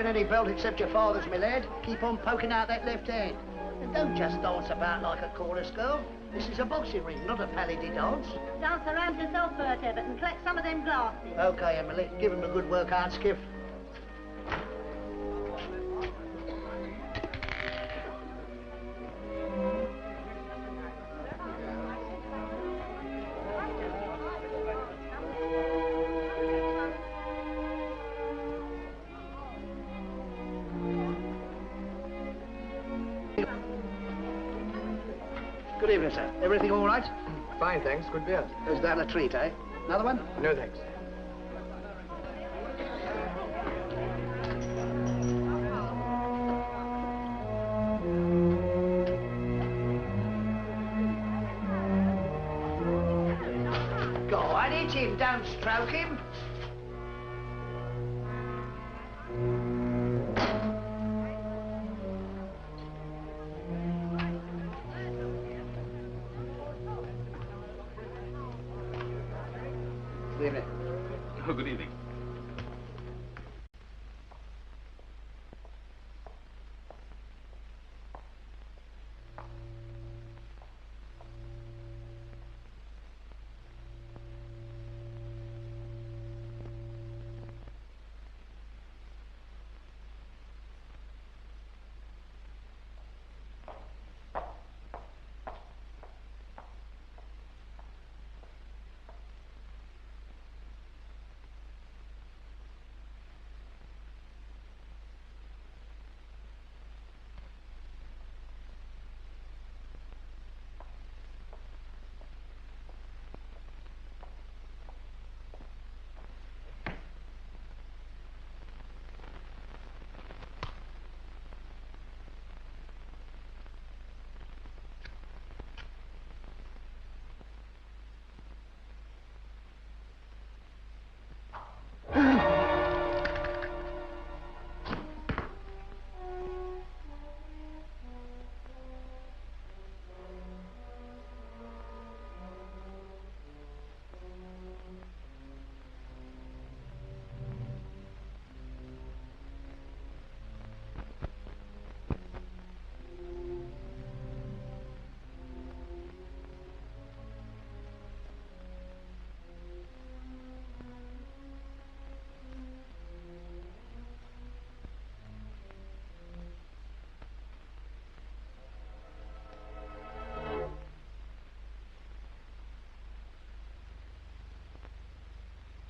wearing any belt except your father's, my lad. Keep on poking out that left hand. And don't just dance about like a chorus girl. This is a boxing ring, not a pallady dance. Dance around yourself, Bert Everett, and collect some of them glasses. OK, Emily. Give him a good workout, Skiff. Good evening, sir. Everything all right? Fine, thanks. Good beer. Is that a treat, eh? Another one? No, thanks. Go on, hit him. Don't stroke him. Good evening. Oh, good evening.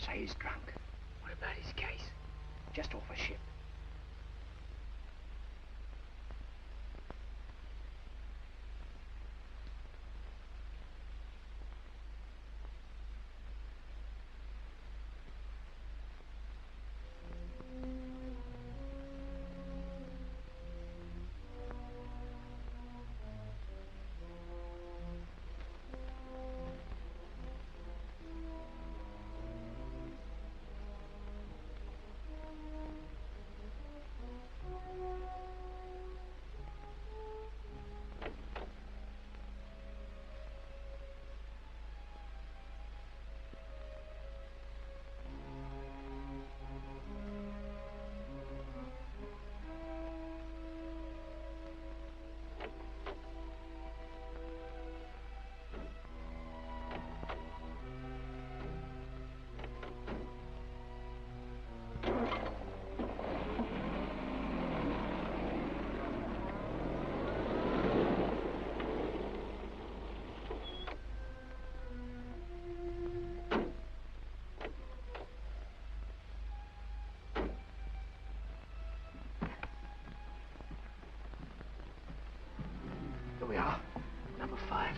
Say he's drunk. What about his case? Just off a ship. Here we are, number 5.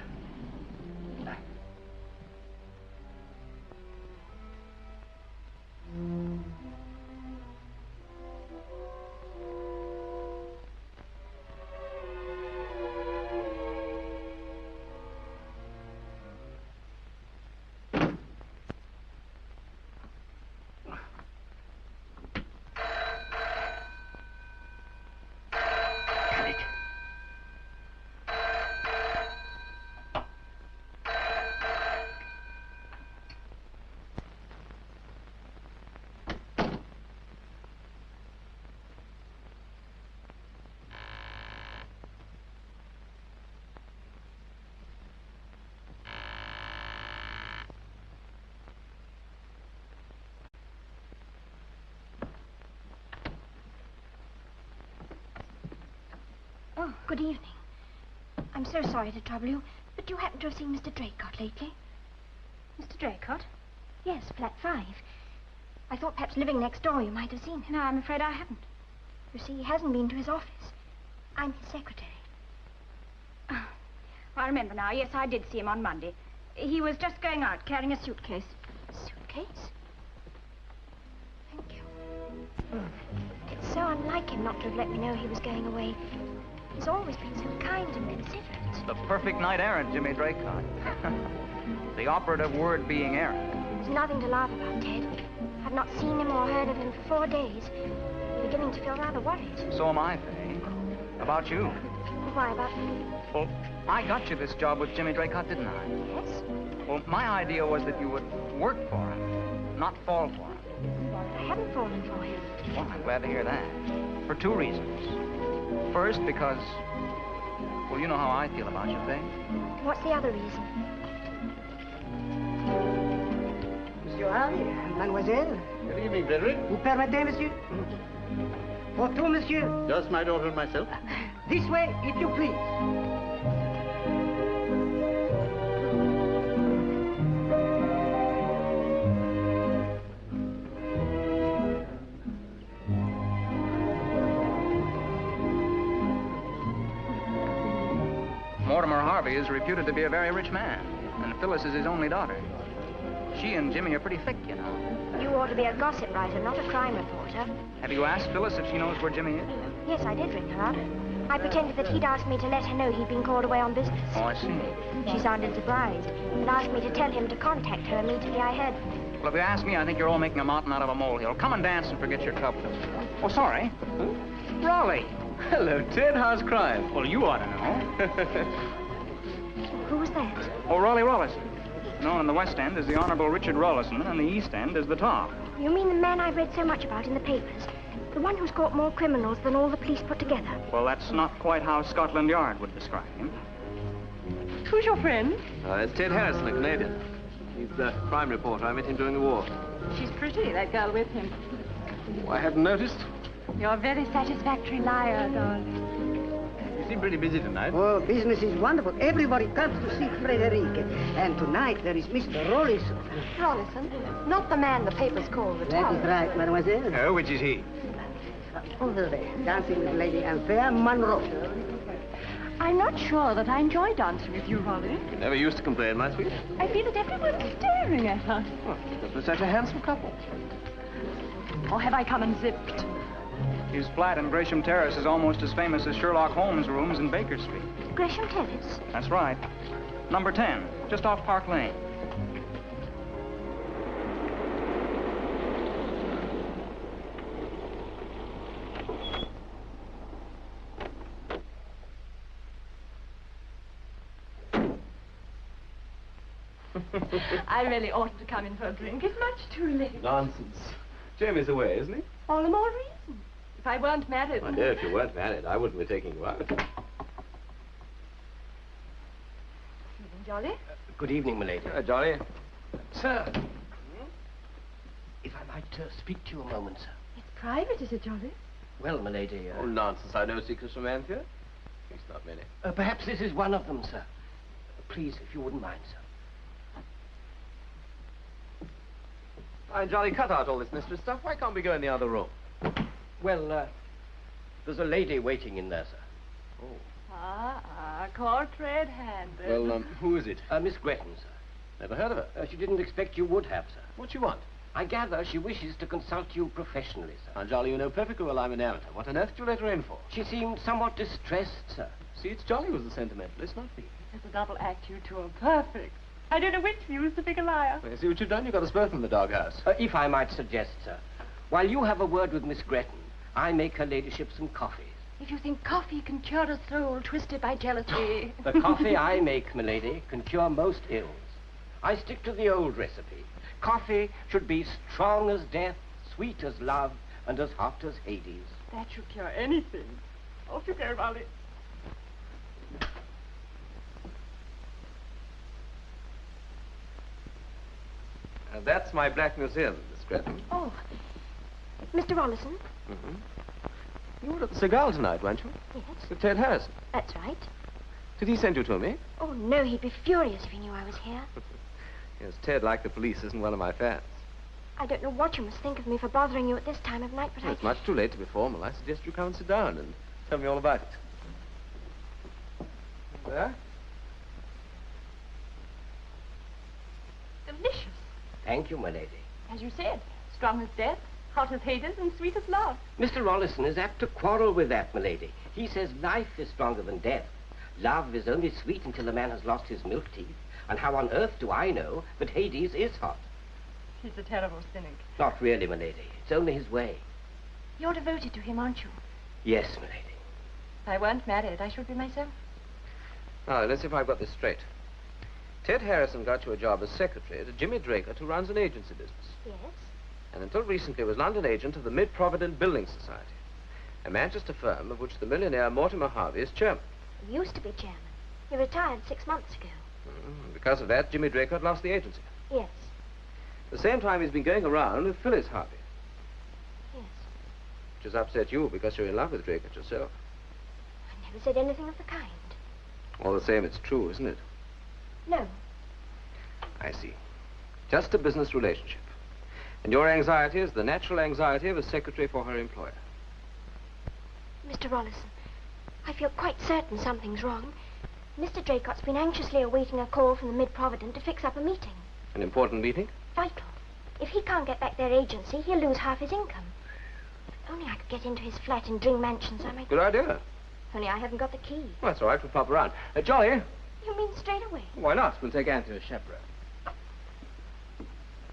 Oh, good evening. I'm so sorry to trouble you, but do you happen to have seen Mr. Draycott lately? Mr. Draycott? Yes, flat 5. I thought perhaps living next door you might have seen him. No, I'm afraid I haven't. You see, he hasn't been to his office. I'm his secretary. Oh, I remember now. Yes, I did see him on Monday. He was just going out carrying a suitcase. Suitcase? Thank you. It's so unlike him not to have let me know he was going away. He's always been so kind and considerate. The perfect knight errant, Jimmy Draycott. The operative word being errant. There's nothing to laugh about, Ted. I've not seen him or heard of him for 4 days. I'm beginning to feel rather worried. So am I, Faye. About you. Why, about me? Well, I got you this job with Jimmy Draycott, didn't I? Yes? Well, my idea was that you would work for him, not fall for him. I haven't fallen for him. Well, I'm glad to hear that. For 2 reasons. First, because, well, you know how I feel about you, Faye. What's the other reason? Monsieur Harvey, mademoiselle. Good evening, Frederick. Vous permettez, monsieur? For two, monsieur. Just my daughter and myself. This way, if you please. Mortimer Harvey is reputed to be a very rich man, and Phyllis is his only daughter. She and Jimmy are pretty thick, you know. You ought to be a gossip writer, not a crime reporter. Have you asked Phyllis if she knows where Jimmy is? Yes, I did ring her up. I pretended that he'd asked me to let her know he'd been called away on business. Oh, I see. She sounded surprised and asked me to tell him to contact her immediately I heard. Well, if you ask me, I think you're all making a mountain out of a molehill. Come and dance and forget your troubles. Oh, sorry. Raleigh. Hello, Ted. How's crime? Well, you ought to know. Who was that? Oh, Raleigh Rollison. Known in the West End as the Honorable Richard Rollison, and the East End as the Toff. You mean the man I've read so much about in the papers? The one who's caught more criminals than all the police put together? Well, that's not quite how Scotland Yard would describe him. Who's your friend? It's Ted Harrison, a Canadian. He's the crime reporter. I met him during the war. She's pretty, that girl with him. Oh, I hadn't noticed. You're a very satisfactory liar, darling. You seem pretty busy tonight. Oh, business is wonderful. Everybody comes to see Frederic. And tonight there is Mr. Rollison. Rollison? Not the man the papers call the That is right, mademoiselle. Oh, which is he? Over there, dancing with Lady Anthea Monroe. I'm not sure that I enjoy dancing with you, Raleigh. You never used to complain, my sweet. I feel that everyone's staring at us. Well, because we're such a handsome couple. Or have I come unzipped? His flat in Gresham Terrace is almost as famous as Sherlock Holmes' rooms in Baker Street. Gresham Terrace? That's right. Number 10, just off Park Lane. I really oughtn't to come in for a drink. It's much too late. Nonsense. Jamie's away, isn't he? All the more reason. If I weren't married... My dear, if you weren't married, I wouldn't be taking you out. Evening, Jolly. Good evening, milady. Jolly. Sir. If I might speak to you a moment, sir. It's private, is it, Jolly? Well, milady, Oh, nonsense. I know secrets from Anthea. At least not many. perhaps this is one of them, sir. Please, if you wouldn't mind, sir. Jolly, cut out all this mystery stuff. Why can't we go in the other room? Well, there's a lady waiting in there, sir. Court red-handed. Well, who is it? Miss Gretton, sir. Never heard of her. She didn't expect you would have, sir. What you want? I gather she wishes to consult you professionally, sir. Now, Jolly, you know perfectly well I'm an amateur. What on earth did you let her in for? She seemed somewhat distressed, sir. See, it's Jolly who's the sentimentalist, not me. It's a double act, you two are perfect. I don't know which of you is the bigger liar. Well, you see what you've done? You got us both in the doghouse. If I might suggest, sir, while you have a word with Miss Gretton, I make her ladyship some coffee. If you think coffee can cure a soul twisted by jealousy... The coffee I make, milady, can cure most ills. I stick to the old recipe. Coffee should be strong as death, sweet as love, and as hot as Hades. That should cure anything. Off you go, Raleigh. That's my Black Museum, Miss Gretton. Oh. Mr. Rollison? Mm-hmm. You were at the cigar tonight, weren't you? Yes, With Ted Harrison. that's right. Did he send you to me? Oh, no, he'd be furious if he knew I was here. Yes, Ted, like the police, isn't one of my fans. I don't know what you must think of me for bothering you at this time of night, but Well, it's much too late to be formal. I suggest you come and sit down and tell me all about it. There? Delicious. Thank you, my lady. As you said, strong as death, hot as Hades, and sweet as love. Mr. Rollison is apt to quarrel with that, my lady. He says life is stronger than death. Love is only sweet until a man has lost his milk teeth. And how on earth do I know that Hades is hot? He's a terrible cynic. Not really, my lady. It's only his way. You're devoted to him, aren't you? Yes, my lady. If I weren't married, I should be myself. Now, let's see if I've got this straight. Ted Harrison got you a job as secretary to Jimmy Draycott, who runs an agency business. yes. And until recently was London agent of the Mid-Provident Building Society, a Manchester firm of which the millionaire Mortimer Harvey is chairman. He used to be chairman. He retired 6 months ago. Because of that, Jimmy Draycott lost the agency. Yes, At the same time, he's been going around with Phyllis Harvey, yes. which has upset you because you're in love with Draycott yourself. I never said anything of the kind. All the same, it's true, isn't it? No, I see. Just a business relationship. And your anxiety is the natural anxiety of a secretary for her employer. Mr. Rollison, I feel quite certain something's wrong. Mr. Draycott's been anxiously awaiting a call from the Mid-Provident to fix up a meeting. An important meeting? Vital. If he can't get back their agency, he'll lose half his income. If only I could get into his flat in Dring Mansions, I might... Good idea. Only I haven't got the key. Well, that's all right. We'll pop around. Jolly, You mean straight away? why not? We'll take Auntie as chaperone.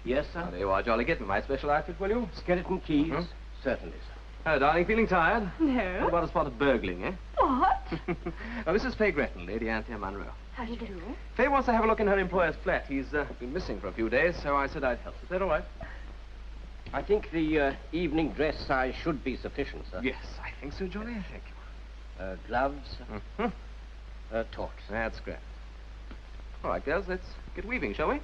Yes, Oh, sir? there you are, Jolly. Get me my special outfit, will you? Skeleton keys? Mhm. Certainly, sir. Hello, darling. Feeling tired? What No. about a spot of burgling, eh? What? Well, this is Fay Gretton, Lady Anthea Munro. How do you do? Fay wants to have a look in her employer's flat. He's been missing for a few days, so I said I'd help. Is that all right? I think the evening dress size should be sufficient, sir. Yes, I think so, Jolly. Thank you. Gloves, Mm-hmm. torch. That's great. All right, girls, let's get weaving, shall we?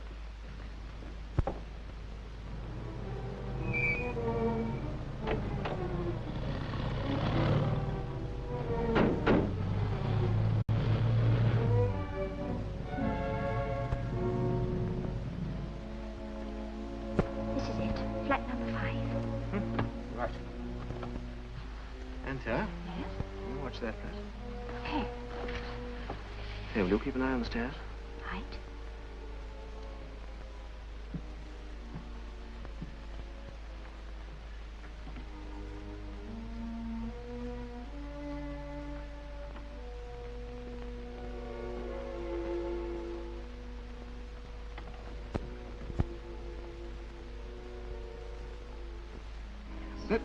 This is it. Flat number 5. Right. Anthea, Yes? you watch that flat. Okay. Hey, will you keep an eye on the stairs? Right. Sit.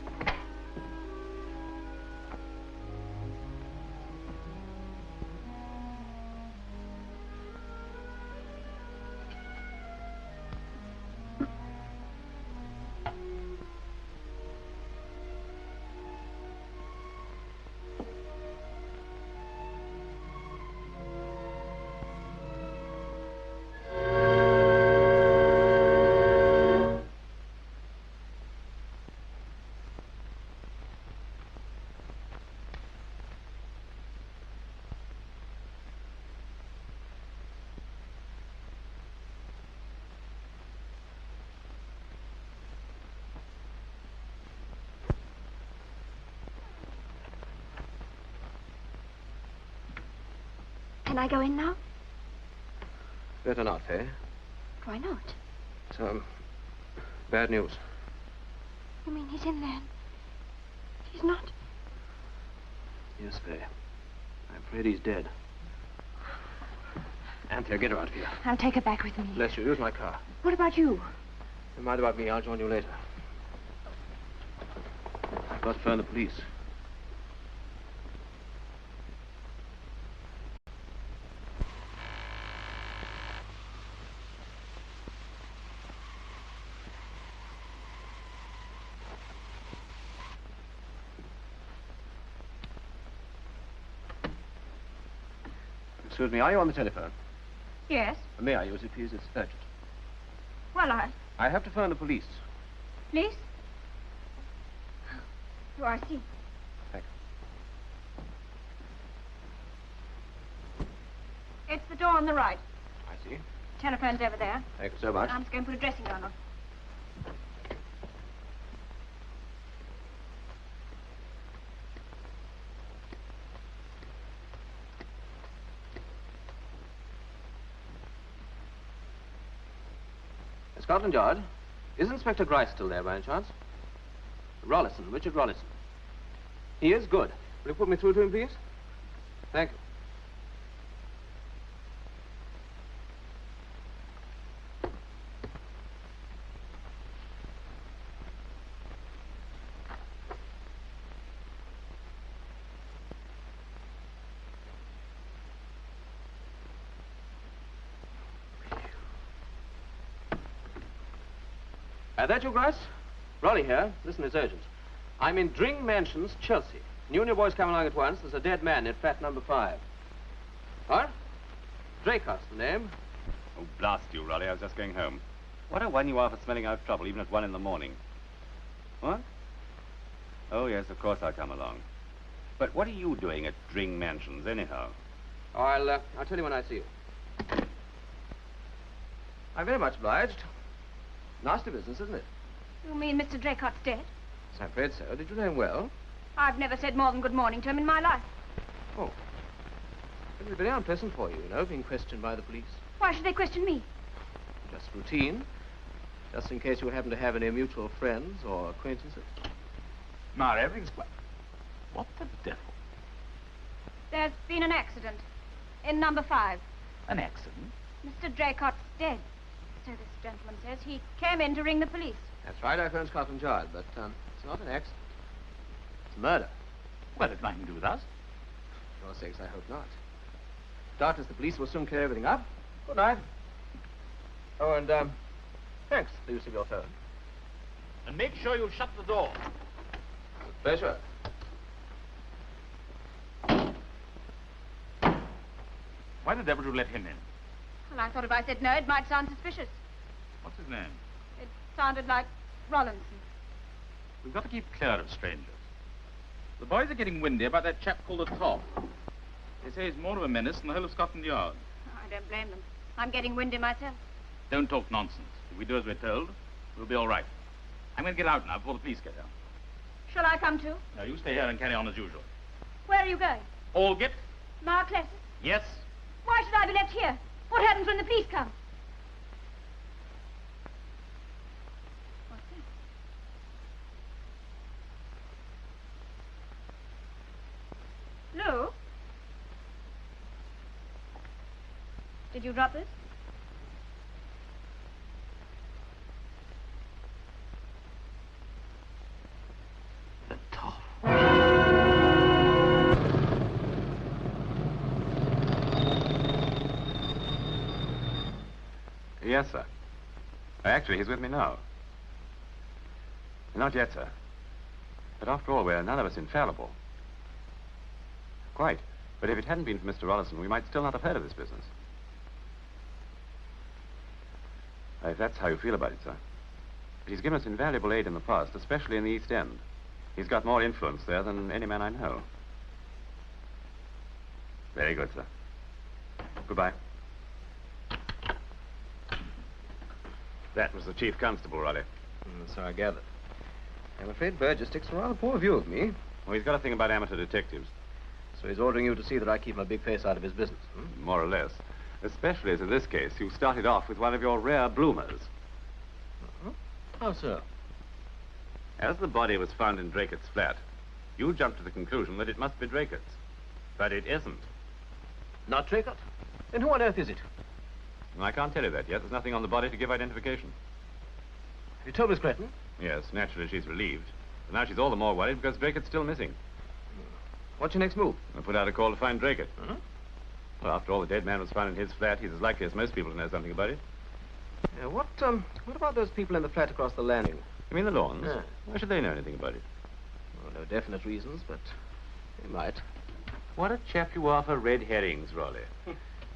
Can I go in now? Better not, Fay. Why not? It's, bad news. You mean he's in there? He's not... Yes, Fay. I'm afraid he's dead. Anthea, get her out of here. I'll take her back with me. Bless you. Use my car. What about you? Never mind about me. I'll join you later. I've got to phone the police. Excuse me, are you on the telephone? Yes. May I use it, please? It's urgent. Well, I have to phone the police. Please? Oh, I see. Thank you. It's the door on the right. I see. Telephone's over there. Thank you so much. I'm just going to put a dressing gown on. Scotland Yard. Is Inspector Grice still there by any chance? Rollison, Richard Rollison. He is good. Will you put me through to him, please? Thank you. That you, Grice? Rolly here. Listen, it's urgent. I'm in Dring Mansions, Chelsea. You and your boys come along at once. There's a dead man in flat number 5. What? Dracott's the name. Oh, blast you, Rolly. I was just going home. What a one you are for smelling out trouble, even at 1 in the morning. What? Oh, yes, of course I'll come along. But what are you doing at Dring Mansions, anyhow? Oh, I'll tell you when I see you. I'm very much obliged. Nasty business, isn't it? You mean Mr. Dracott's dead? Yes, I'm afraid so. Did you know him well? I've never said more than good morning to him in my life. Oh. It would be very unpleasant for you, being questioned by the police. Why should they question me? Just routine. Just in case you happen to have any mutual friends or acquaintances. Ma, everything's... What the devil? There's been an accident in number 5. An accident? Mr. Dracott's dead. So this gentleman says. He came in to ring the police. That's right, I phoned Scotland Yard, but it's not an accident. It's murder. Well, it's nothing to do with us. For your sakes, I hope not. Doubtless the police will soon clear everything up. Good night. Oh, and, thanks for the use of your phone. And make sure you shut the door. With pleasure. Why the devil did you let him in? Well, I thought if I said no, it might sound suspicious. What's his name? It sounded like Rollinson. We've got to keep clear of strangers. The boys are getting windy about that chap called a Toff. They say he's more of a menace than the whole of Scotland Yard. I don't blame them. I'm getting windy myself. Don't talk nonsense. If we do as we're told, we'll be all right. I'm going to get out now before the police get here. Shall I come too? Now, you stay here and carry on as usual. Where are you going? Aldgate? Mark Lessons? Yes. Why should I be left here? What happens when the police come? What's that? Lou? Did you drop this? The Toff. Yes, sir. Actually, he's with me now. Not yet, sir. But after all, we're none of us infallible. Quite. But if it hadn't been for Mr. Rollison, we might still not have heard of this business. If that's how you feel about it, sir. But he's given us invaluable aid in the past, especially in the East End. He's got more influence there than any man I know. Very good, sir. Goodbye. That was the chief constable, Rolly. So I gathered. I'm afraid Burgess takes a rather poor view of me. Well, he's got a thing about amateur detectives. So he's ordering you to see that I keep my big face out of his business. More or less. Especially as in this case, you started off with one of your rare bloomers. How so? As the body was found in Dracott's flat, you jumped to the conclusion that it must be Dracott's. But it isn't. Not Dracott? Then who on earth is it? I can't tell you that yet. There's nothing on the body to give identification. Have you told Miss Gretton? Yes, naturally she's relieved. But now she's all the more worried because Dracott's still missing. What's your next move? I put out a call to find Dracott. Well, after all, the dead man was found in his flat. He's as likely as most people to know something about it. Yeah, what about those people in the flat across the landing? You mean the Lawns? Yeah. Why should they know anything about it? Well, no definite reasons, but they might. What a chap you are for red herrings, Rolly.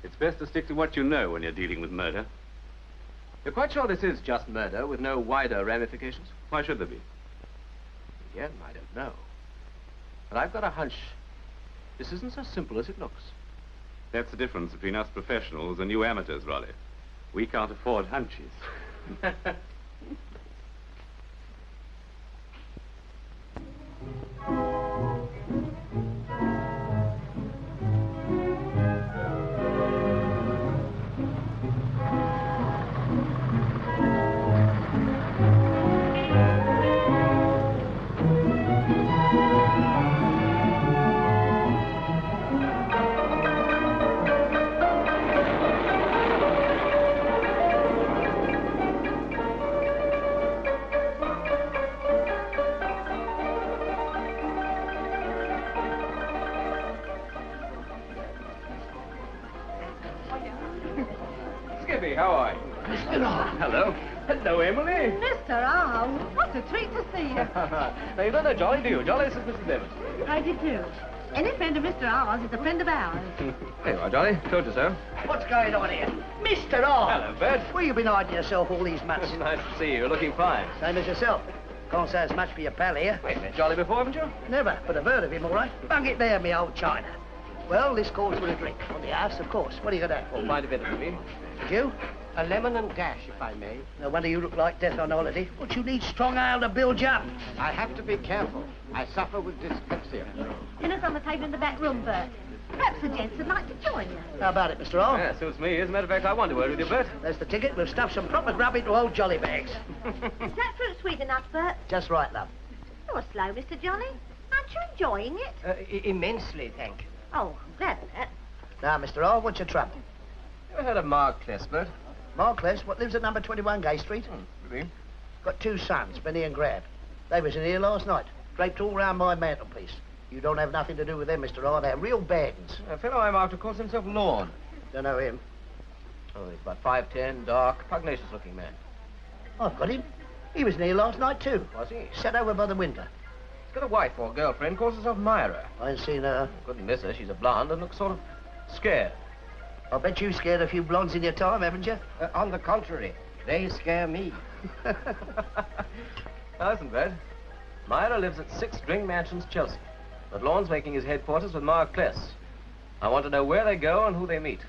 It's best to stick to what you know when you're dealing with murder. You're quite sure this is just murder with no wider ramifications? Why should there be? Again, I don't know. But I've got a hunch this isn't so simple as it looks. That's the difference between us professionals and you amateurs, Rolly. We can't afford hunches. Skippy, how are you? Mr. Roll. Hello. Hello, Emily. Mr. Arl, what a treat to see you. Now, you don't know Jolly, do you? Jolly, this is Mrs. Evans. I did too. Any friend of Mr. Arl's is a friend of ours. There you are, Jolly. Told you so. What's going on here? Mr. R! Hello, Bert. Where you been hiding yourself all these months? Nice to see you. Looking fine. Same as yourself. Can't say as much for your pal here. Wait, met Jolly before, haven't you? Never, but I've heard of him, all right. Bung it there, me old China. Well, this calls for a drink. On the house, of course. What do you got that Well, for? mind a bit of me. Did you? A lemon and dash, if I may. No wonder you look like death on holiday. What you need strong ale to build you up. I have to be careful. I suffer with dyspepsia. Dinner's on the table in the back room, Bert. Perhaps the gents would like to join you. How about it, Mr. R? Yeah, suits me. As a matter of fact, I want to word with you, Bert. There's the ticket. We've stuffed some proper grub into old jolly bags. Is that fruit sweet enough, Bert? Just right, love. You're slow, Mr. Johnny. Aren't you enjoying it? Immensely, thank you. Oh, I'm glad of that. Now, Mr. R, what's your trouble? You ever heard of Mark Cless, Bert? Marcless, what lives at number 21 Gay Street? Maybe. Got two sons, Benny and Grab. They was in here last night, draped all round my mantelpiece. You don't have nothing to do with them, Mr. R. They're real bad uns. A fellow I'm after calls himself Lorne. Don't know him. Oh, he's about 5'10", dark, pugnacious-looking man. I've got him. He was in here last night, too. Was he? Sat over by the window. He's got a wife or girlfriend, calls herself Myra. I ain't seen her. Couldn't miss her. She's a blonde and looks sort of scared. I bet you scared a few blondes in your time, haven't you? On the contrary, they scare me. Now, listen, Bert. Myra lives at 6 String Mansions, Chelsea. But Lorne's making his headquarters with Mark Cless. I want to know where they go and who they meet.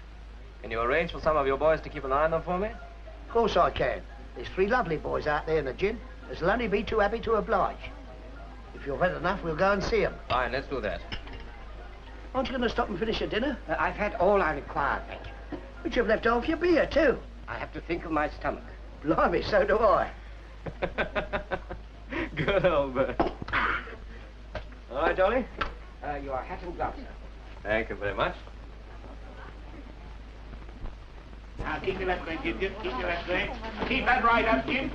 Can you arrange for some of your boys to keep an eye on them for me? Of course I can. There's 3 lovely boys out there in the gym. They'll only be too happy to oblige. If you're ready enough, we'll go and see them. Fine, let's do that. Aren't you going to stop and finish your dinner? I've had all I require, thank you. But you've left half your beer, too. I have to think of my stomach. Blimey, so do I. Good old Bert. All right, Johnny? Your hat and gloves, sir. Thank you very much. Now, keep your left leg, Jim. Keep your left leg. Keep that right up, Jim.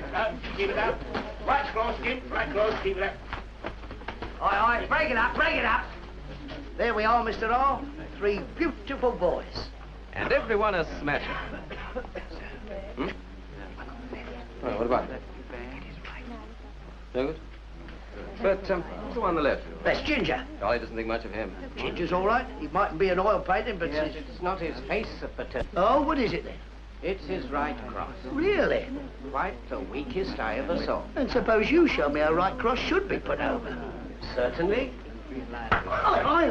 Keep it up. Right close, Jim. Right close. Keep it up. Aye, aye, break it up, break it up. There we are, Mr. R. 3 beautiful boys. And everyone a smasher. Hmm? Well, what about that? No good? But, who's the one on the left? That's Ginger. Jolly doesn't think much of him. Ginger's all right. He mightn't be an oil painting, but... Yes, it's not his face that perturbs. Oh, what is it then? It's his right cross. Really? Quite the weakest I ever saw. And suppose you show me a right cross should be put over. Certainly. Aye,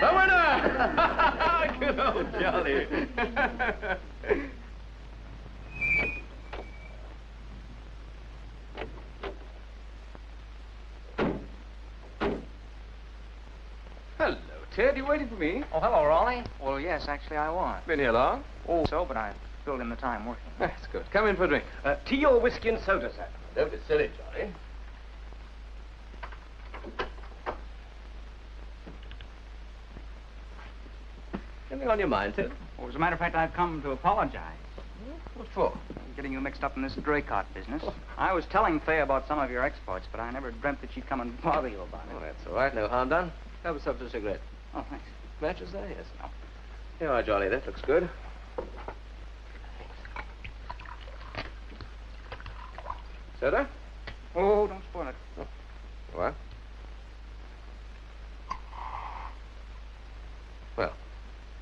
The winner! Good old Jolly. Hello, Ted. You waiting for me? Oh, hello, Raleigh. Well, yes, actually, I was. Been here long? Oh, so, but I filled in the time working. That's good. Come in for a drink. Tea or whiskey and soda, sir? Don't be silly, Jolly. Anything on your mind, Ted? Well, as a matter of fact, I've come to apologize. What for? I'm getting you mixed up in this Draycott business. I was telling Faye about some of your exploits, but I never dreamt that she'd come and bother you about it. Oh, that's all right. No harm done. Have yourself a cigarette. Oh, thanks. Matches there? Yes. No. Here you are, Jolly. That looks good. Soda? Oh, don't spoil it. Oh. What? Well,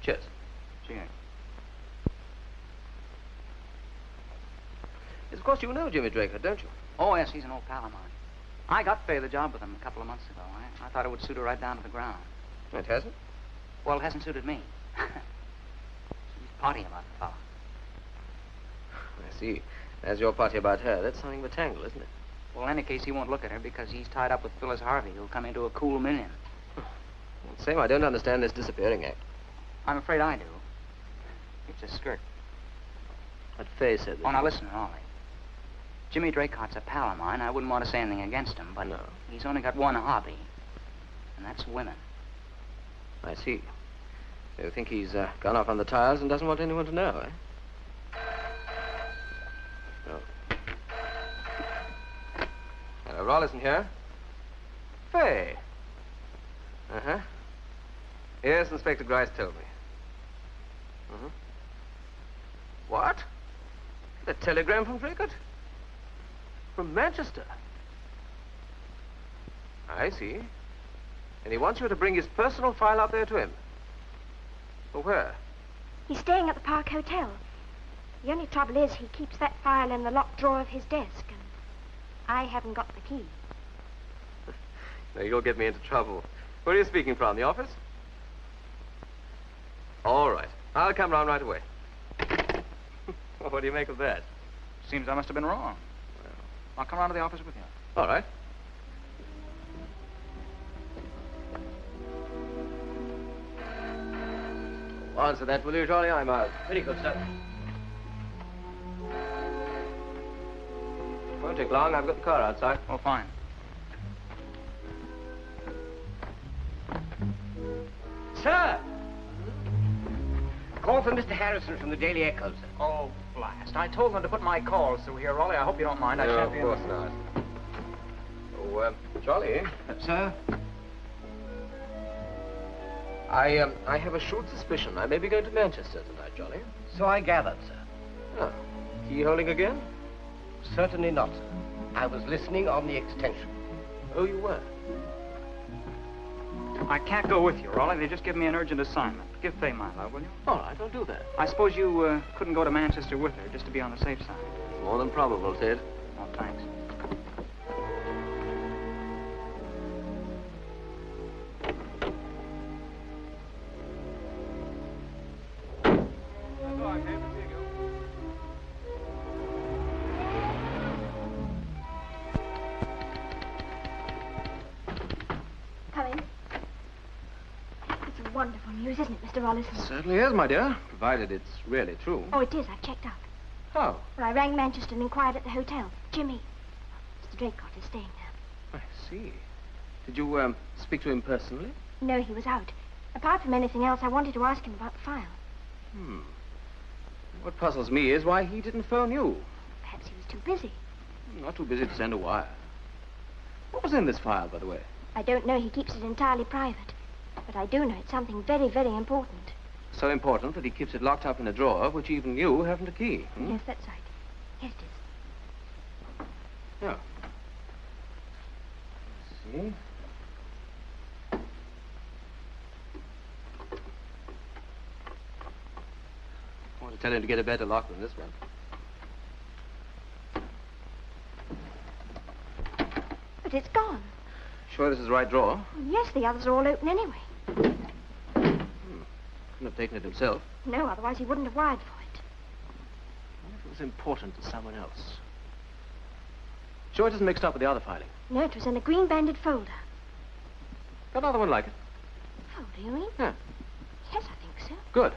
cheers. Cheers. Yes, of course, you know Jimmy Draker, don't you? Oh, yes, he's an old pal of mine. I got Faye the job with him a couple of months ago. I thought it would suit her right down to the ground. It hasn't? Well, it hasn't suited me. She's partying about the fellow. I see. As your party about her, that's something of a tangle, isn't it? Well, in any case, he won't look at her because he's tied up with Phyllis Harvey, who'll come into a cool million. Well, Sam, I don't understand this disappearing act. I'm afraid I do. It's a skirt. But Faye said that... Oh, now listen, Ollie. Jimmy Draycott's a pal of mine. I wouldn't want to say anything against him, but No. he's only got one hobby, and that's women. I see. So you think he's gone off on the tiles and doesn't want anyone to know, eh? Oh. Hello, Rollison here. Faye. Uh-huh. Yes, Inspector Grice told me. Uh-huh. What? The telegram from Draycott? From Manchester? I see. And he wants you to bring his personal file out there to him. Well, where? He's staying at the Park Hotel. The only trouble is he keeps that file in the locked drawer of his desk, and I haven't got the key. Now, you'll get me into trouble. Where are you speaking from, the office? All right. I'll come round right away. What do you make of that? Seems I must have been wrong. Well, I'll come round to the office with you. all right. Answer that, will you, Charlie? I'm out. Very good, sir. Won't take long. I've got the car outside. Oh, fine. Sir! Call from Mr. Harrison from the Daily Echo, sir. Oh, blast. I told them to put my calls through here, Ollie. I hope you don't mind. I No, shan't of be... course not. Oh, Charlie? Sir? I have a shrewd suspicion I may be going to Manchester tonight, Johnny. So I gathered, sir. Oh, key holding again? Certainly not, sir. I was listening on the extension. Oh, you were? I can't go with you, Ollie. They just give me an urgent assignment. Give Faye my love, will you? All right, I'll do that. I suppose you couldn't go to Manchester with her, just to be on the safe side. More than probable, Ted. Oh, thanks. That's all I came to see you. Come in. It's wonderful news, isn't it, Mr. Rollison? Certainly is, my dear, provided it's really true. Oh, it is. I've checked up. How? Well, I rang Manchester and inquired at the hotel. Jimmy, Mr. Draycott is staying there. I see. Did you, speak to him personally? No, he was out. Apart from anything else, I wanted to ask him about the file. What puzzles me is why he didn't phone you. Perhaps he was too busy. Not too busy to send a wire. What was in this file, by the way? I don't know. He keeps it entirely private. But I do know it's something very, very important. So important that he keeps it locked up in a drawer, which even you haven't a key. Hmm? Yes, that's right. Yes, it is. Yeah. Let's see. I want to tell him to get a better lock than this one. But it's gone. Sure this is the right drawer? Well, yes, the others are all open anyway. Couldn't have taken it himself. No, otherwise he wouldn't have wired for it. I wonder if it was important to someone else. Sure it isn't mixed up with the other filing? No, it was in a green-banded folder. Got another one like it? Folder, you mean? Yeah. Yes, I think so. Good.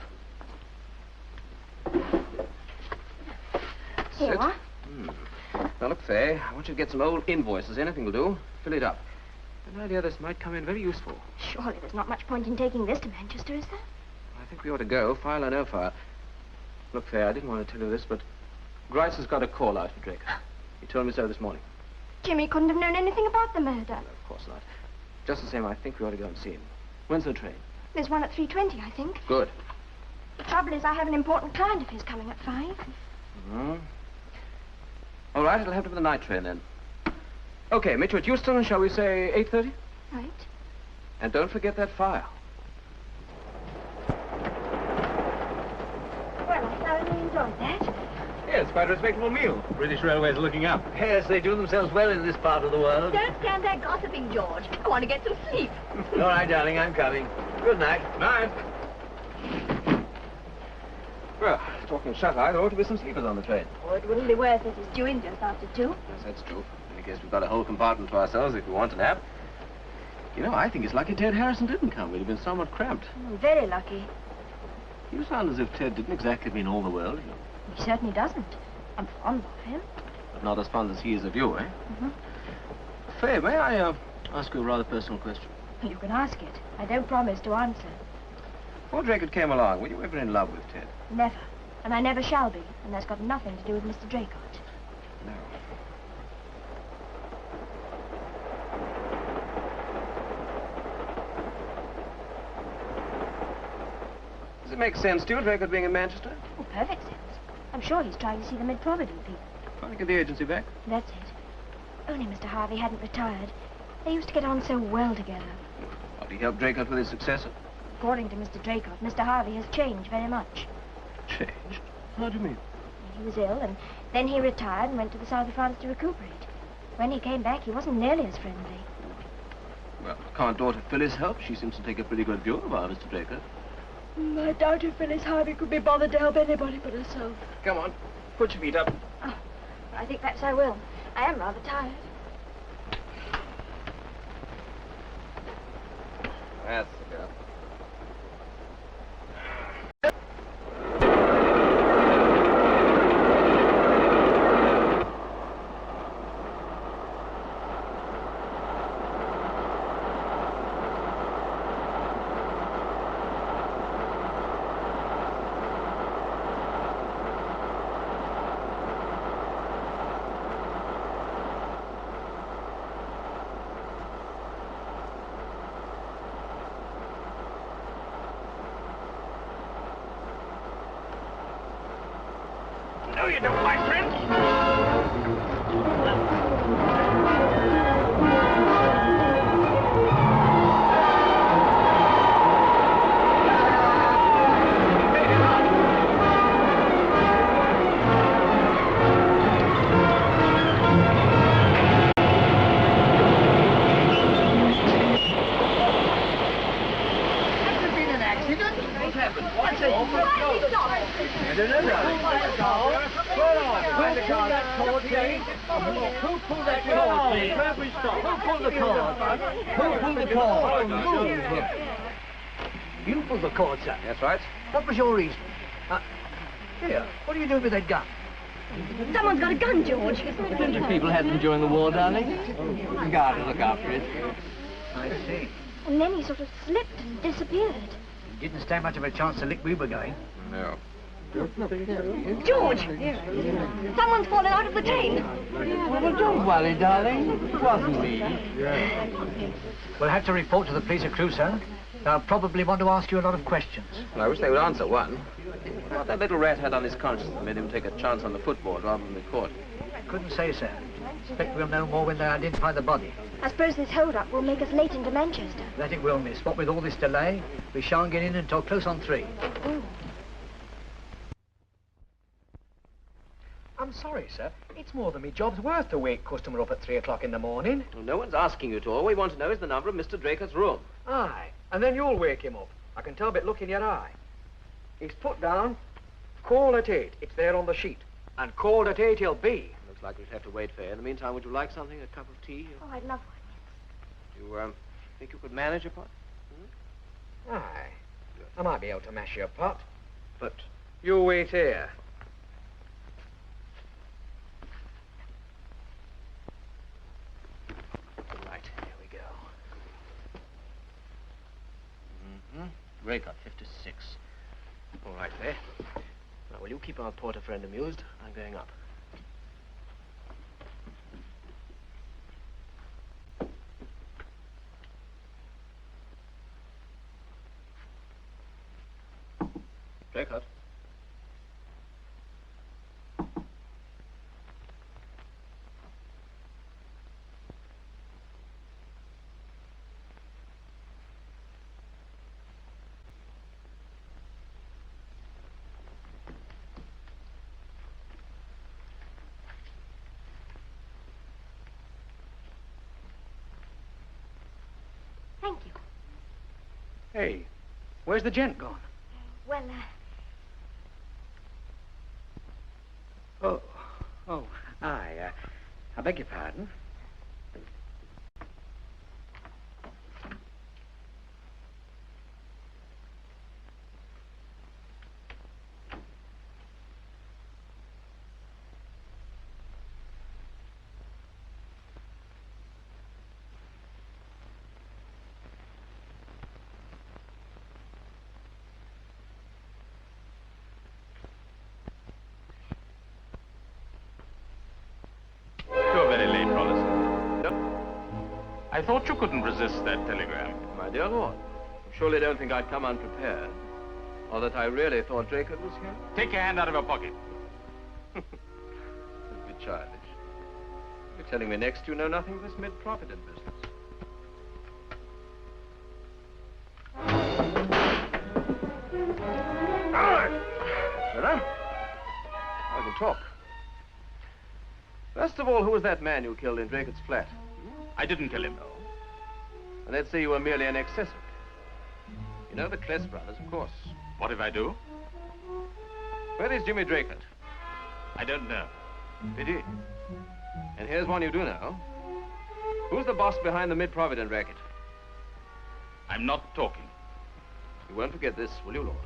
Here you are. Now, look, Faye, I want you to get some old invoices. Anything will do. Fill it up. An idea this might come in very useful. Surely there's not much point in taking this to Manchester, is there? I think we ought to go, file or no file. Look, Faye, I didn't want to tell you this, but Grice has got a call out for Drake. He told me so this morning. Jimmy couldn't have known anything about the murder. No, of course not. Just the same, I think we ought to go and see him. When's the train? There's one at 3:20, I think. Good. The trouble is I have an important client of his coming at 5. Mm-hmm. All right, it'll have to be the night train then. Okay, meet you at Euston, shall we say 8:30? Right. And don't forget that file. Well, I thoroughly enjoyed that. Yes, quite a respectable meal. British Railways are looking up. Yes, they do themselves well in this part of the world. Don't stand there gossiping, George. I want to get some sleep. All right, darling, I'm coming. Good night. Night. Well, talking shut-eye, there ought to be some sleepers on the train. Oh, it wouldn't be worth it. It's due in just after 2. Yes, that's true. In any case, we've got a whole compartment to ourselves if we want a nap. You know, I think it's lucky Ted Harrison didn't come. We'd have been somewhat cramped. Very lucky. You sound as if Ted didn't exactly mean all the world, you know. He certainly doesn't. I'm fond of him. But not as fond as he is of you, eh? Mm-hmm. Faye, may I ask you a rather personal question? You can ask it. I don't promise to answer. Before Draycott came along, were you ever in love with Ted? Never. And I never shall be. And that's got nothing to do with Mr. Draycott. No. Does it make sense to you, Draycott being in Manchester? Oh, perfect sense. I'm sure he's trying to see the Mid-Provident people. Trying to get the agency back? That's it. Only Mr. Harvey hadn't retired. They used to get on so well together. Ought he help Draycott with his successor? According to Mr. Draycott, Mr. Harvey has changed very much. Changed? How do you mean? He was ill, and then he retired and went to the south of France to recuperate. When he came back, he wasn't nearly as friendly. Well, can't daughter Phyllis help? She seems to take a pretty good view of our Mr. Draycott. I doubt if Phyllis Harvey could be bothered to help anybody but herself. Come on, put your feet up. Oh, I think perhaps I will. I am rather tired. That's the girl. No, you don't, my friend. Has there been an accident? What happened? What's it? I don't know, darling. Who pulled that cord, please? Where we stop? Who pulled the cord? Who pulled the cord? Move. You pulled the cord, sir. That's right. What was your reason? Here, what are you doing with that gun? Someone's got a gun, George. Plenty of people had them during the war, darling. The guard will look after it. I see. And then he sort of slipped and disappeared. Didn't stand much of a chance to lick we were going. No. George! Someone's fallen out of the train. Well, don't worry, darling. It wasn't me. We'll have to report to the police crew, sir. They'll probably want to ask you a lot of questions. Well, I wish they would answer one. What that little rat had on his conscience that made him take a chance on the footboard rather than the court. Couldn't say, sir. Expect we'll know more when they identify the body. I suppose this hold-up will make us late into Manchester. That it will, miss. What with all this delay, we shan't get in until close on 3. I'm sorry, sir. It's more than me job's worth to wake customer up at 3 o'clock in the morning. Well, no one's asking you to. All we want to know is the number of Mr. Draycott's room. Aye, and then you'll wake him up. I can tell by the look in your eye. He's put down, call at 8. It's there on the sheet. And called at 8 he'll be. Looks like we'll have to wait for you. In the meantime, would you like something? A cup of tea? Oh, I'd love one. You, think you could manage a pot? Aye, I might be able to mash your pot. But you wait here. Right, here we go. Draycott, 56. All right, there. Now, will you keep our porter friend amused? I'm going up. Draycott. Thank you. Hey, Where's the gent gone? Well, I beg your pardon. You're very late, Rollison. I thought you couldn't resist that telegram. My dear Lord, you surely don't think I'd come unprepared. Or that I really thought Draycott was here? Take your hand out of your pocket. Don't be childish. You're telling me next you know nothing of this mid-provident business. All right. Shut I can talk. First of all, who was that man you killed in Draycott's flat? I didn't kill him. No. And let's say you were merely an accessory. You know the Kless brothers, of course. What if I do? Where is Jimmy Draycott? I don't know. Pity. And here's one you do know. Who's the boss behind the Mid-Provident racket? I'm not talking. You won't forget this, will you, Lord?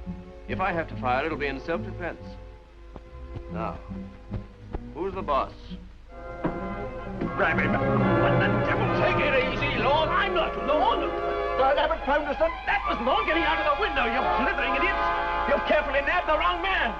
If I have to fire, it'll be in self-defense. Now, who's the boss? Grab him. What the devil? Take it easy, Lord. I'm not Lord. Lord Abbott Pounderson, that was Lord getting out of the window, you blithering idiots. You've carefully nabbed the wrong man.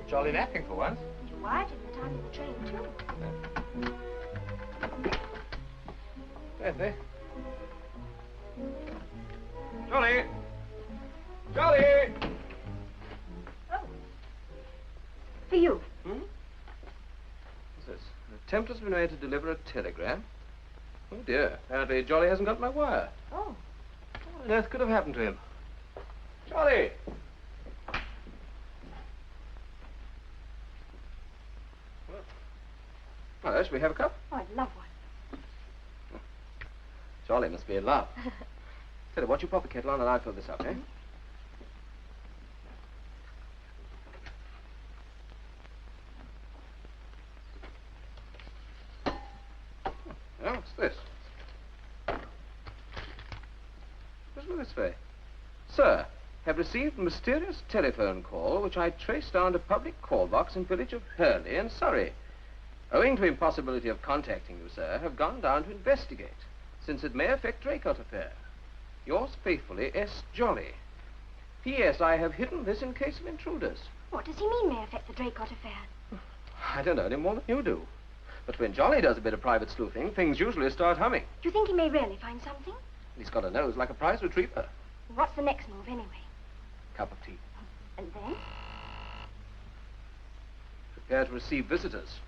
Jolly napping for once. you wired him the time of the train, too. There. Jolly! Jolly! Oh. For you. What's this? An attempt has been made to deliver a telegram. Oh, dear. Apparently Jolly hasn't got my wire. Oh. What on earth could have happened to him? Jolly! Well, shall we have a cup? Oh, I'd love one. Jolly must be in love. Tell you what, you pop the kettle on and I'll fill this up, eh? Well, what's this? What's with this way? Sir, have received a mysterious telephone call which I traced down to public call box in village of Hurley in Surrey. Owing to impossibility of contacting you, sir, have gone down to investigate, since it may affect Draycott affair. Yours faithfully, S. Jolly. P.S. I have hidden this in case of intruders. What does he mean may affect the Draycott affair? I don't know any more than you do. But when Jolly does a bit of private sleuthing, things usually start humming. Do you think he may really find something? He's got a nose like a prize retriever. What's the next move, anyway? Cup of tea. And then? Prepare to receive visitors.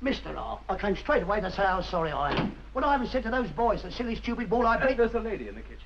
Mr. R, I came straight away to say how sorry I am. What I haven't said to those boys, the silly, stupid ball I beat... There's a lady in the kitchen.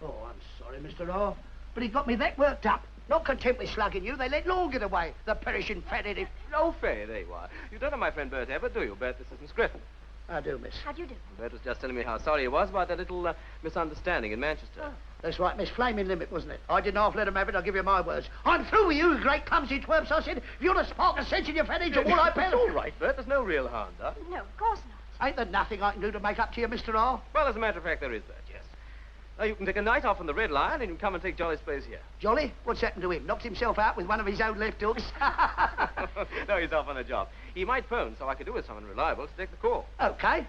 Oh, I'm sorry, Mr. R, but he got me that worked up. Not content with slugging you, they let Lorne get away, the perishing fat-headed... No fair, there you are. You don't know my friend Bert Everett, do you? Bert, this is Miss Griffin. I do, miss. How do you do? Bert was just telling me how sorry he was about that little misunderstanding in Manchester. Oh, that's right, Miss. Flaming limit, wasn't it? I didn't half let him have it, I'll give you my words. I'm through with you, you great clumsy twerps, I said. If you're a spark of sense in your fat head, you're all I It's all right, Bert. There's no real harm done. No, of course not. Ain't there nothing I can do to make up to you, Mr. R? Well, as a matter of fact, there is, Bert, yes. Now, you can take a night off on the Red Lion and you can come and take Jolly's place here. Jolly? What's happened to him? Knocked himself out with one of his own left hooks? No, he's off on a job. He might phone, so I could do with someone reliable to take the call. Okay.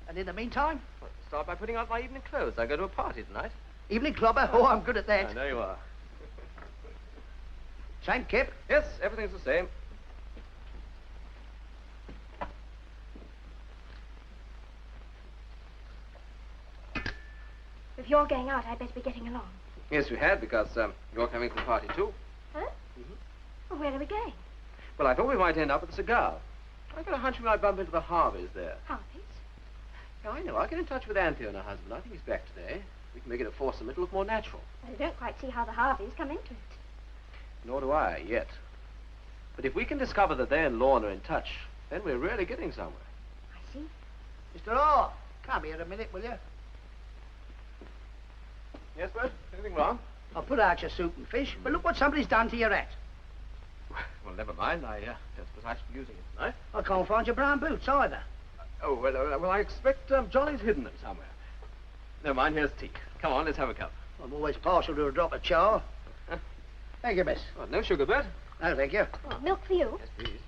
And in the meantime? Well, start by putting out my evening clothes. I go to a party tonight. Evening clobber? Oh, I'm good at that. I know you are. Same kip? Yes, everything's the same. If you're going out, I'd better be getting along. Yes, we had, because you're coming to the party, too. Huh? Well, where are we going? Well, I thought we might end up at the cigar. I got a hunch we might bump into the Harveys there. Harvey's? Yeah, I know. I'll get in touch with Anthea and her husband. I think he's back today. We can make it a foursome. It'll look more natural. I don't quite see how the Harveys come into it. Nor do I, yet. But if we can discover that they and Lorna are in touch, then we're really getting somewhere. I see. Mr. Orr, come here a minute, will you? Yes, Bert? Anything wrong? I'll put out your soup and fish, but look what somebody's done to your hat. Well, never mind. I just was actually using it tonight. I can't find your brown boots either. Oh, well, I expect Johnny's hidden them somewhere. Never mind, here's tea. Come on, let's have a cup. I'm always partial to a drop of char. Thank you, miss. Oh, no sugar, Bert? No, thank you. Milk for you? Yes, please.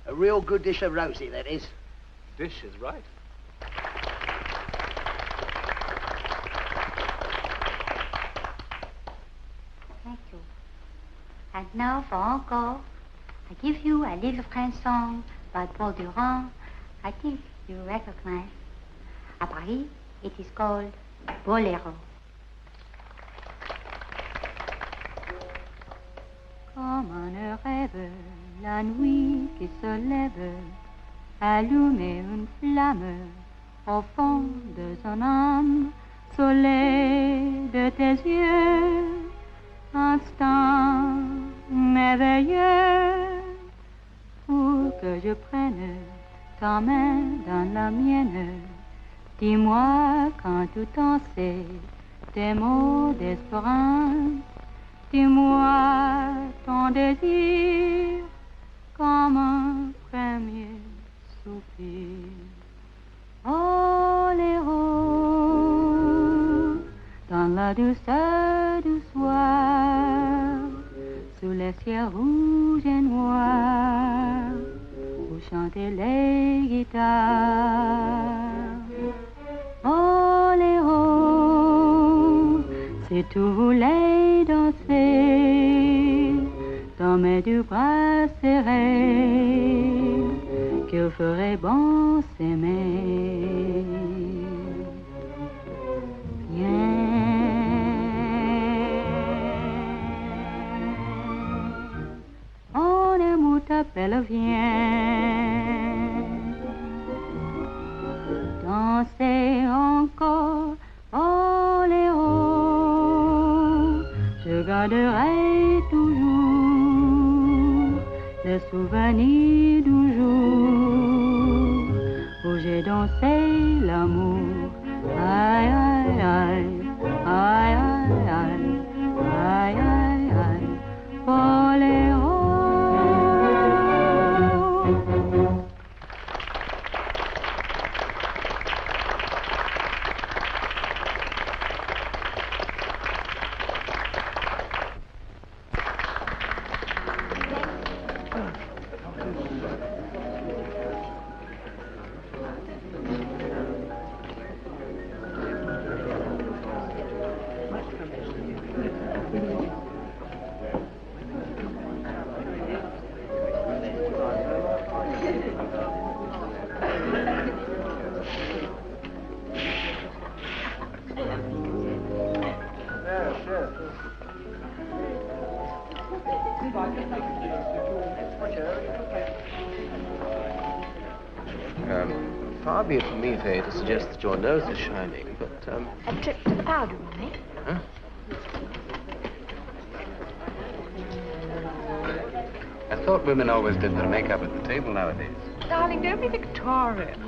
A real good dish of rosy, that is. Dish is right. Thank you. And now for encore, I give you a little French song by Paul Durand. I think you recognize. À Paris, it is called Bolero. Comme un rêve, la nuit qui se lève, allumer une flamme au fond de son âme, soleil de tes yeux, instant merveilleux, pour que je prenne ta main dans la mienne. Dis-moi quand tu t'en sais tes mots d'espérance. Dis-moi ton désir comme un premier soupir. Oh, les roses, dans la douceur du soir, sous les ciels rouges et noirs, où chantaient les guitares. Oh, les roses, si tu voulais danser dans mes deux bras serrés, qu'il ferait bon s'aimer. Viens, mon amour t'appelle, viens, danser encore, oh les hauts, je garderai toujours les souvenirs du jour où j'ai dansé l'amour. Aïe, aïe, aïe, aïe, aïe, aïe, aïe, aïe, oh les hauts. Far be it from me, Faye, to suggest that your nose is shining, but, A trip to the powder room, eh? Huh? I thought women always did their makeup at the table nowadays. Darling, don't be Victorian.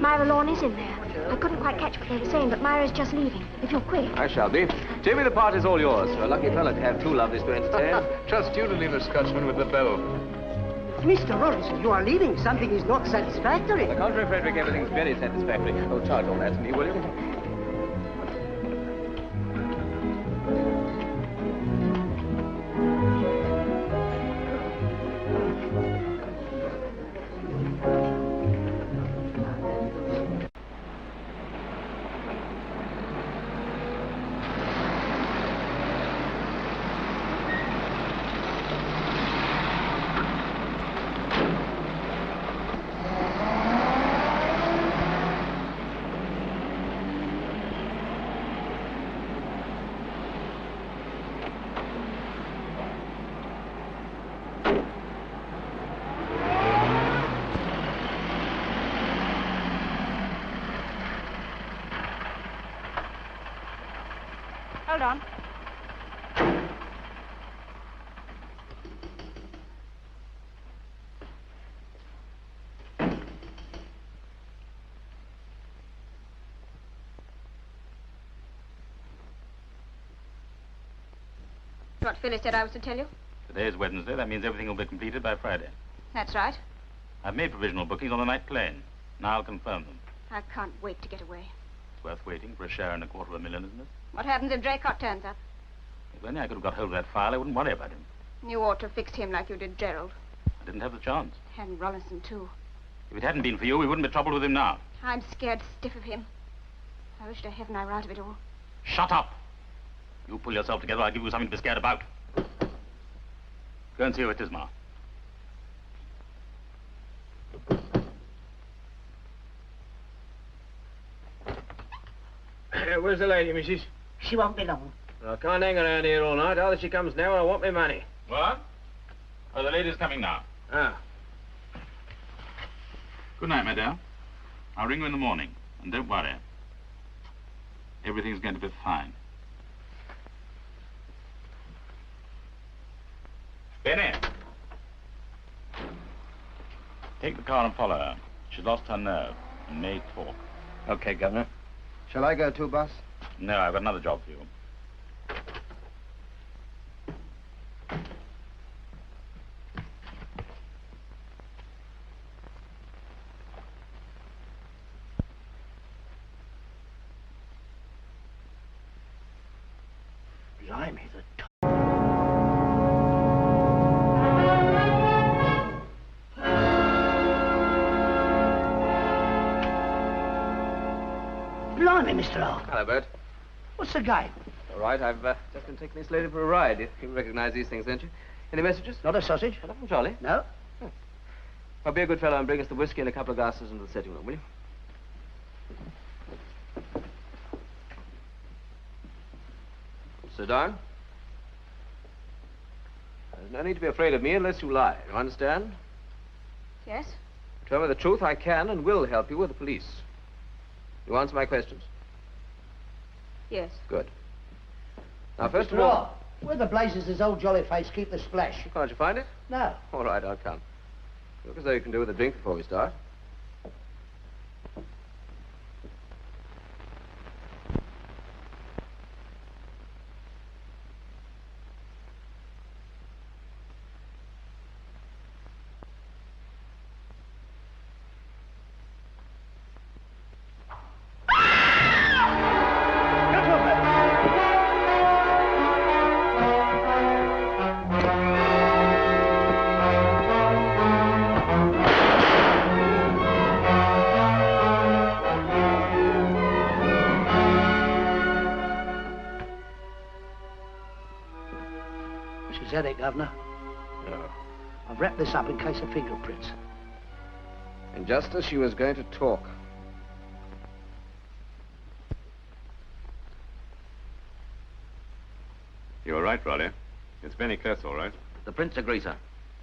Myra Lawn is in there. I couldn't quite catch what they were saying, but Myra's just leaving. If you're quick. I shall be. Jamie, the party's all yours. You're a lucky fella to have two lovelies to entertain. Trust you to leave the Scotchman with the bell. Mr. Rollins, you are leaving. Something is not satisfactory. On the contrary, Frederick, everything's very satisfactory. Oh, charge all that to me, will you? Hold on. What Phyllis said I was to tell you? Today is Wednesday. That means everything will be completed by Friday. That's right. I've made provisional bookings on the night plane. Now I'll confirm them. I can't wait to get away. It's worth waiting for a share in $250,000, isn't it? What happens if Draycott turns up? If only I could have got hold of that file, I wouldn't worry about him. You ought to have fixed him like you did Gerald. I didn't have the chance. And Rollinson, too. If it hadn't been for you, we wouldn't be troubled with him now. I'm scared stiff of him. I wish to heaven I were out of it all. Shut up! You pull yourself together, I'll give you something to be scared about. Go and see who it is, Ma. Where's the lady, missus? She won't be long. I can't hang around here all night. Either she comes now or I want my money. What? Oh, the lady's coming now. Ah. Good night, madame. I'll ring you in the morning. And don't worry. Everything's going to be fine. Benny! Take the car and follow her. She's lost her nerve and may talk. Okay, Governor. Shall I go too, boss? No, I've got another job for you. Blimey, the Blimey, Mr. Hall. Hello, Bert. What's the game? All right, I've just been taking this lady for a ride. You recognize these things, don't you? Any messages? Not a sausage? Not from Charlie? No. Well, be a good fellow and bring us the whiskey and a couple of glasses into the sitting room, will you? Sit down. There's no need to be afraid of me unless you lie. You understand? Yes? Tell me the truth, I can and will help you with the police. You answer my questions? Yes. Good. Now, first Mr. of all... Hall, where the blazes does old Jollyface keep the splash? Can't you find it? No. All right, I'll come. Look as though you can do with a drink before we start. She's had it, Governor. No. I've wrapped this up in case of fingerprints. And just as she was going to talk. You all right, Raleigh? It's Benny Kless, all right? The Prince agrees, sir.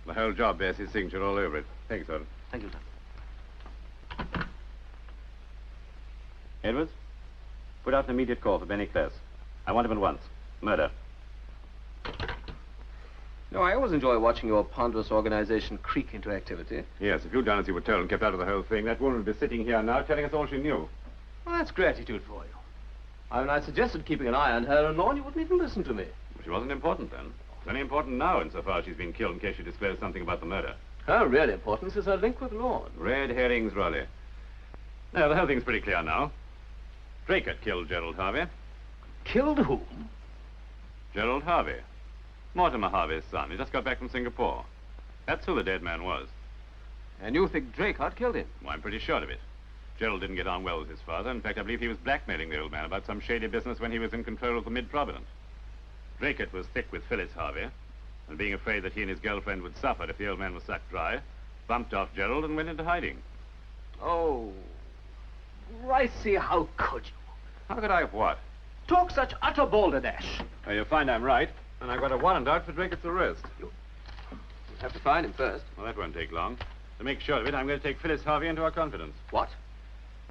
The whole job bears his signature all over it. Thanks, sir. Thank you, sir. Edwards, put out an immediate call for Benny Kless. I want him at once. Murder. No, I always enjoy watching your ponderous organization creak into activity. Yes, if you'd done as you were told and kept out of the whole thing, that woman would be sitting here now telling us all she knew. Well, that's gratitude for you. I mean, I suggested keeping an eye on her and all, and you wouldn't even listen to me. She wasn't important then. It's only important now insofar as she's been killed in case she disclosed something about the murder. Her real importance is her link with Lorne. Red herrings, Raleigh. Now, the whole thing's pretty clear now. Draycott killed Gerald Harvey. Killed whom? Gerald Harvey. Mortimer Harvey's son. He just got back from Singapore. That's who the dead man was. And you think Draycott killed him? Well, I'm pretty sure of it. Gerald didn't get on well with his father. In fact, I believe he was blackmailing the old man about some shady business when he was in control of the Mid-Providence. Draycott was thick with Phyllis Harvey, and being afraid that he and his girlfriend would suffer if the old man was sucked dry, bumped off Gerald and went into hiding. Oh, I see. How could you? How could I have what? Talk such utter balderdash. Well, you'll find I'm right, and I've got a warrant out for Draycott's arrest. You'll have to find him first. Well, that won't take long. To make sure of it, I'm going to take Phyllis Harvey into our confidence. What?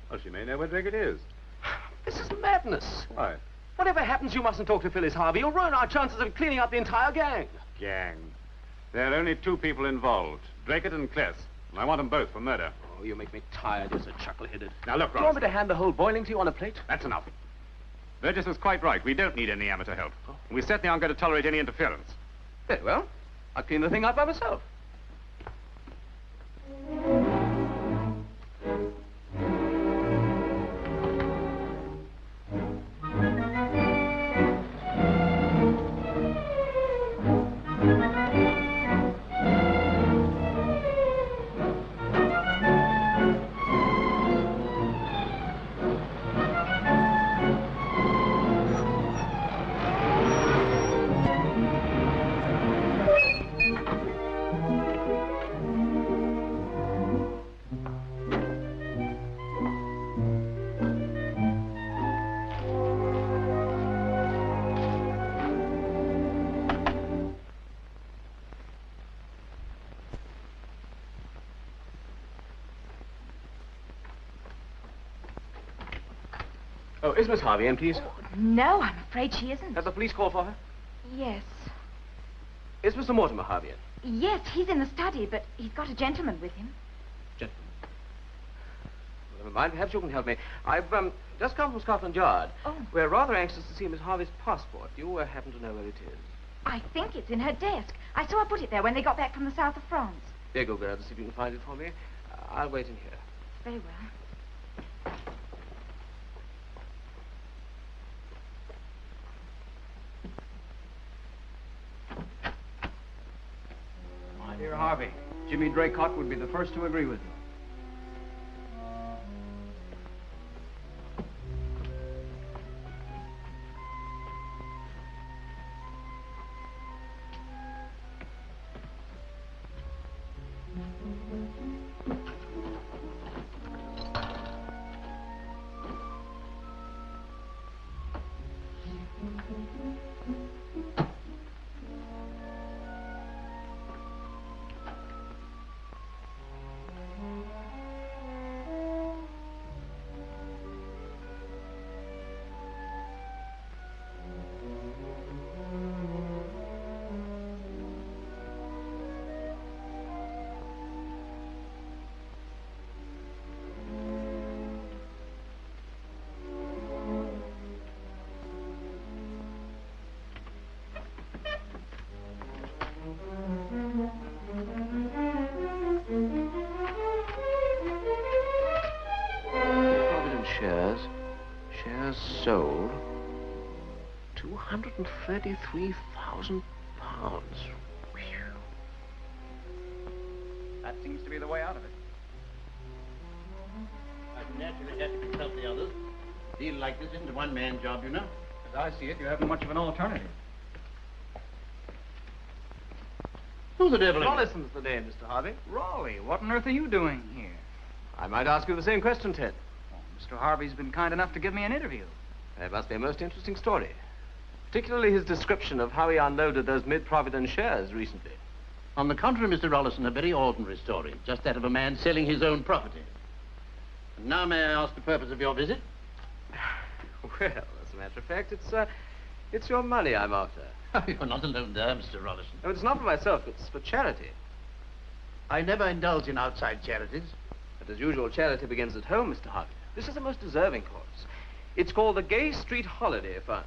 Well, she may know where Draycott is. This is madness. Why? Whatever happens, you mustn't talk to Phyllis Harvey. You'll ruin our chances of cleaning up the entire gang. Gang. There are only two people involved, Draycott and Kless. And I want them both for murder. Oh, you make me tired. You're so chuckle-headed. Now, look, Do you want me to hand the whole boiling to you on a plate? That's enough. Burgess was quite right. We don't need any amateur help. And we certainly aren't going to tolerate any interference. Very well. I'll clean the thing up by myself. Oh, is Miss Harvey in, please? No, I'm afraid she isn't. Have the police call for her? Yes. Is Mr. Mortimer Harvey in? Yes, he's in the study, but he's got a gentleman with him. Gentlemen. Well, never mind. Perhaps you can help me. I've just come from Scotland Yard. Oh. We're rather anxious to see Miss Harvey's passport. Do you happen to know where it is? I think it's in her desk. I saw her put it there when they got back from the south of France. Here, go girl, to see if you can find it for me. I'll wait in here. Very well. My dear Harvey, Jimmy Draycott would be the first to agree with you. Shares sold. £233,000. That seems to be the way out of it. I've naturally had to consult the others. A deal like this isn't a one-man job, you know. As I see it, you haven't much of an alternative. Who the devil is it? Rollison's the name, Mr. Harvey. Raleigh, what on earth are you doing here? I might ask you the same question, Ted. Mr. Harvey's been kind enough to give me an interview. It must be a most interesting story. Particularly his description of how he unloaded those Mid-Providence shares recently. On the contrary, Mr. Rollison, a very ordinary story. Just that of a man selling his own property. And now may I ask the purpose of your visit? Well, as a matter of fact, it's your money I'm after. You're not alone there, Mr. Rollison. No, it's not for myself, it's for charity. I never indulge in outside charities. But as usual, charity begins at home, Mr. Harvey. This is a most deserving cause. It's called the Gay Street Holiday Fund.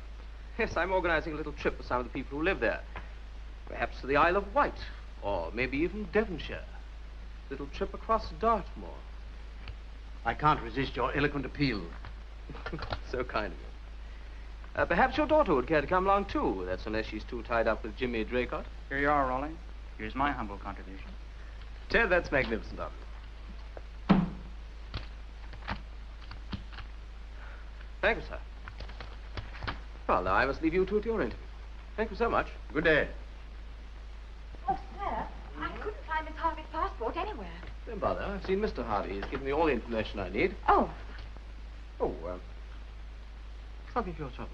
Yes, I'm organizing a little trip for some of the people who live there. Perhaps to the Isle of Wight, or maybe even Devonshire. little trip across Dartmoor. I can't resist your eloquent appeal. So kind of you. Perhaps your daughter would care to come along, too. That's unless she's too tied up with Jimmy Draycott. Here you are, Raleigh. Here's my humble contribution. Ted, that's magnificent of you. Thank you, sir. Well, now I must leave you two to your interview. Thank you so much. Good day. Oh, sir, I couldn't find Miss Harvey's passport anywhere. Don't bother. I've seen Mr. Hardy. He's given me all the information I need. Oh, Oh, something for your trouble.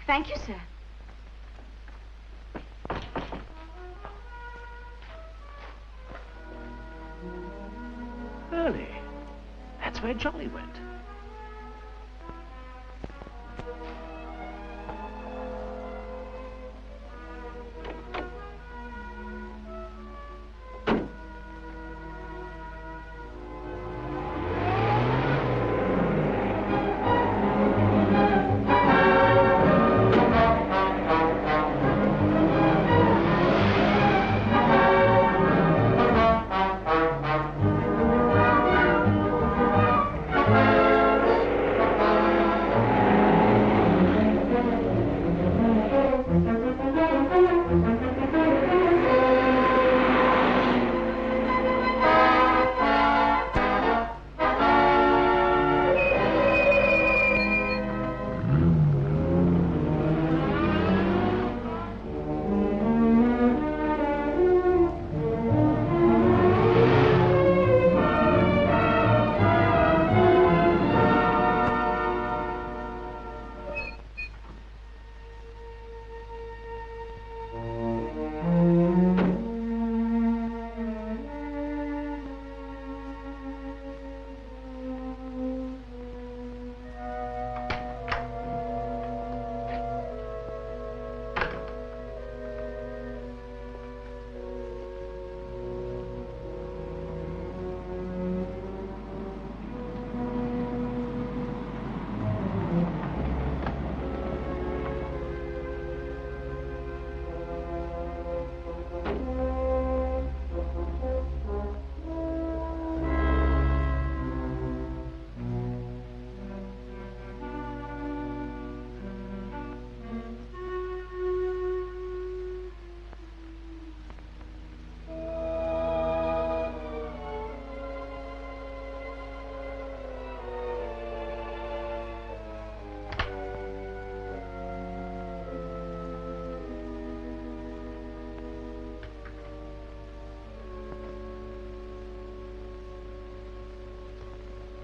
thank you, sir. Early. That's where Jolly went.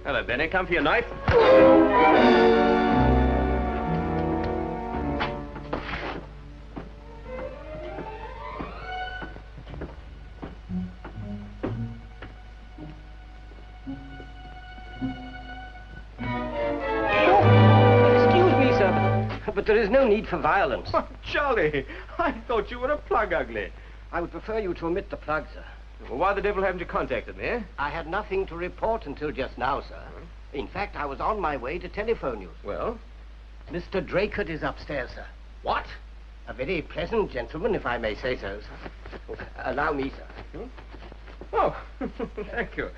Hello, Benny. Come for your knife. Excuse me, sir, but there is no need for violence. Oh, Jolly, I thought you were a plug ugly. I would prefer you to omit the plug, sir. Well, why the devil haven't you contacted me, eh? I had nothing to report until just now, sir. In fact, I was on my way to telephone you. Well? Mr. Draycott is upstairs, sir. What? A very pleasant gentleman, if I may say so, sir. Allow me, sir. Oh, thank you.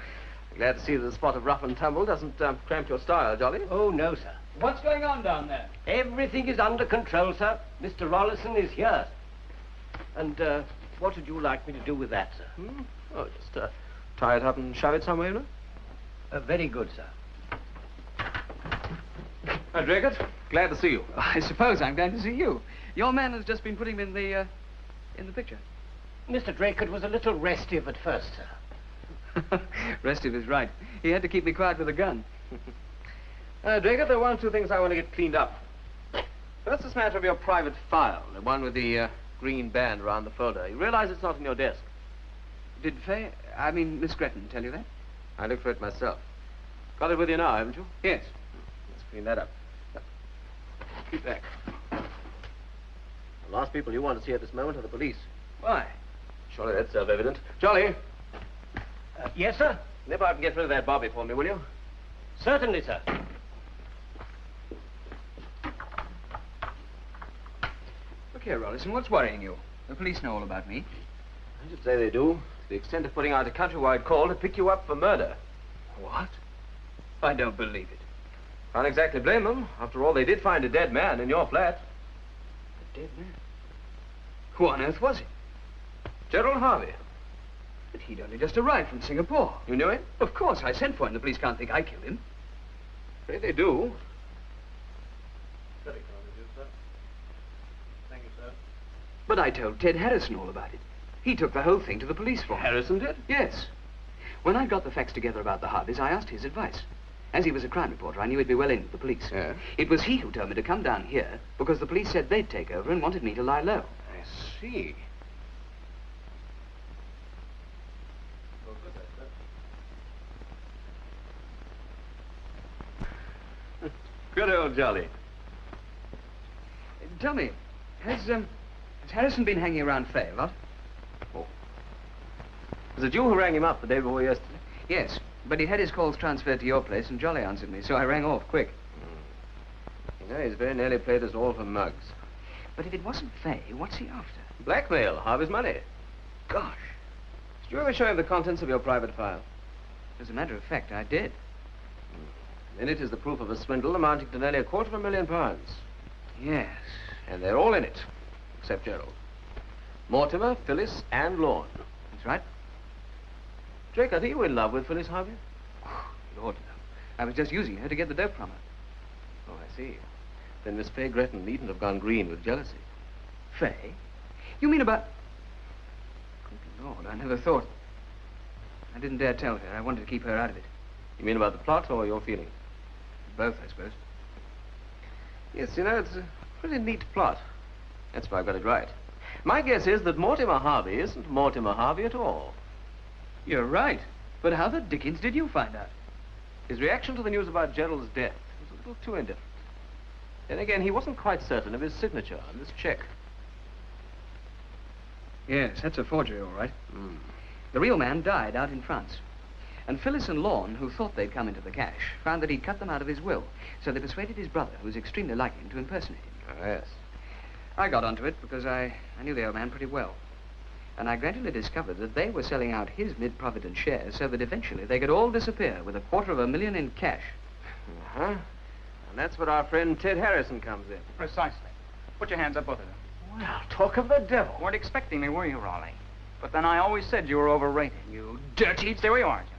Glad to see that the spot of rough and tumble doesn't cramp your style, Jolly. Oh, no, sir. What's going on down there? Everything is under control, sir. Mr. Rollison is here. And, what would you like me to do with that, sir? Oh, just tie it up and shove it somewhere, you know? Very good, sir. Draycott, glad to see you. I suppose I'm glad to see you. Your man has just been putting him in the picture. Mr. Draycott was a little restive at first, sir. Restive is right. He had to keep me quiet with a gun. Draycott, there are one or two things I want to get cleaned up. First, this matter of your private file, the one with the green band around the folder. You realize it's not in your desk. Did Miss Gretton tell you that? I looked for it myself. Got it with you now, haven't you? Yes. Let's clean that up. Keep back. The last people you want to see at this moment are the police. Why? Surely that's self-evident. Jolly! Yes, sir? Nip out and get rid of that bobby for me, will you? Certainly, sir. Look here, Rollison, what's worrying you? The police know all about me. I should say they do. the extent of putting out a countrywide call to pick you up for murder. What? I don't believe it. Can't exactly blame them. After all, they did find a dead man in your flat. A dead man? Who on earth was it? Gerald Harvey. But he'd only just arrived from Singapore. You knew him? Of course, I sent for him. The police can't think I killed him. Afraid they do. Very kind of you, sir. Thank you, sir. But I told Ted Harrison all about it. He took the whole thing to the police for me. Harrison did? Yes. When I got the facts together about the Harveys, I asked his advice. As he was a crime reporter, I knew he'd be well in with the police. Yeah? It was he who told me to come down here because the police said they'd take over and wanted me to lie low. I see. Well, good day, sir. Good old Jolly. Tell me, has Harrison been hanging around Fay a lot? Oh. Was it you who rang him up the day before yesterday? Yes, but he had his calls transferred to your place and Jolly answered me, so I rang off quick. You know, he's very nearly played us all for mugs. But if it wasn't Fay, what's he after? Blackmail, Harvey's money. Gosh. Did you ever show him the contents of your private file? As a matter of fact, I did. In it is the proof of a swindle amounting to nearly £250,000. Yes. And they're all in it, except Gerald. Mortimer, Phyllis, and Lorne. That's right. Drake, are you in love with Phyllis Harvey? Lord, no. I was just using her to get the dope from her. Oh, I see. Then Miss Fay Gretton needn't have gone green with jealousy. Fay? You mean about... Good Lord, I never thought... I didn't dare tell her. I wanted to keep her out of it. You mean about the plot or your feelings? Both, I suppose. Yes, you know, it's a pretty neat plot. That's why I got it right. My guess is that Mortimer Harvey isn't Mortimer Harvey at all. You're right. But how the dickens did you find out? His reaction to the news about Gerald's death was a little too indifferent. Then again, he wasn't quite certain of his signature on this check. Yes, that's a forgery, all right. The real man died out in France. And Phyllis and Lorne, who thought they'd come into the cash, found that he'd cut them out of his will. So they persuaded his brother, who was extremely like him, to impersonate him. Oh, yes. I got onto it because I knew the old man pretty well. And I gradually discovered that they were selling out his mid-provident shares so that eventually they could all disappear with $250,000 in cash. Uh-huh. And that's what our friend Ted Harrison comes in. Precisely. Put your hands up, both of them. Well, talk of the devil. Weren't expecting me, were you, Raleigh? But then I always said you were overrated. You dirty... Stay where you are, Jimmy.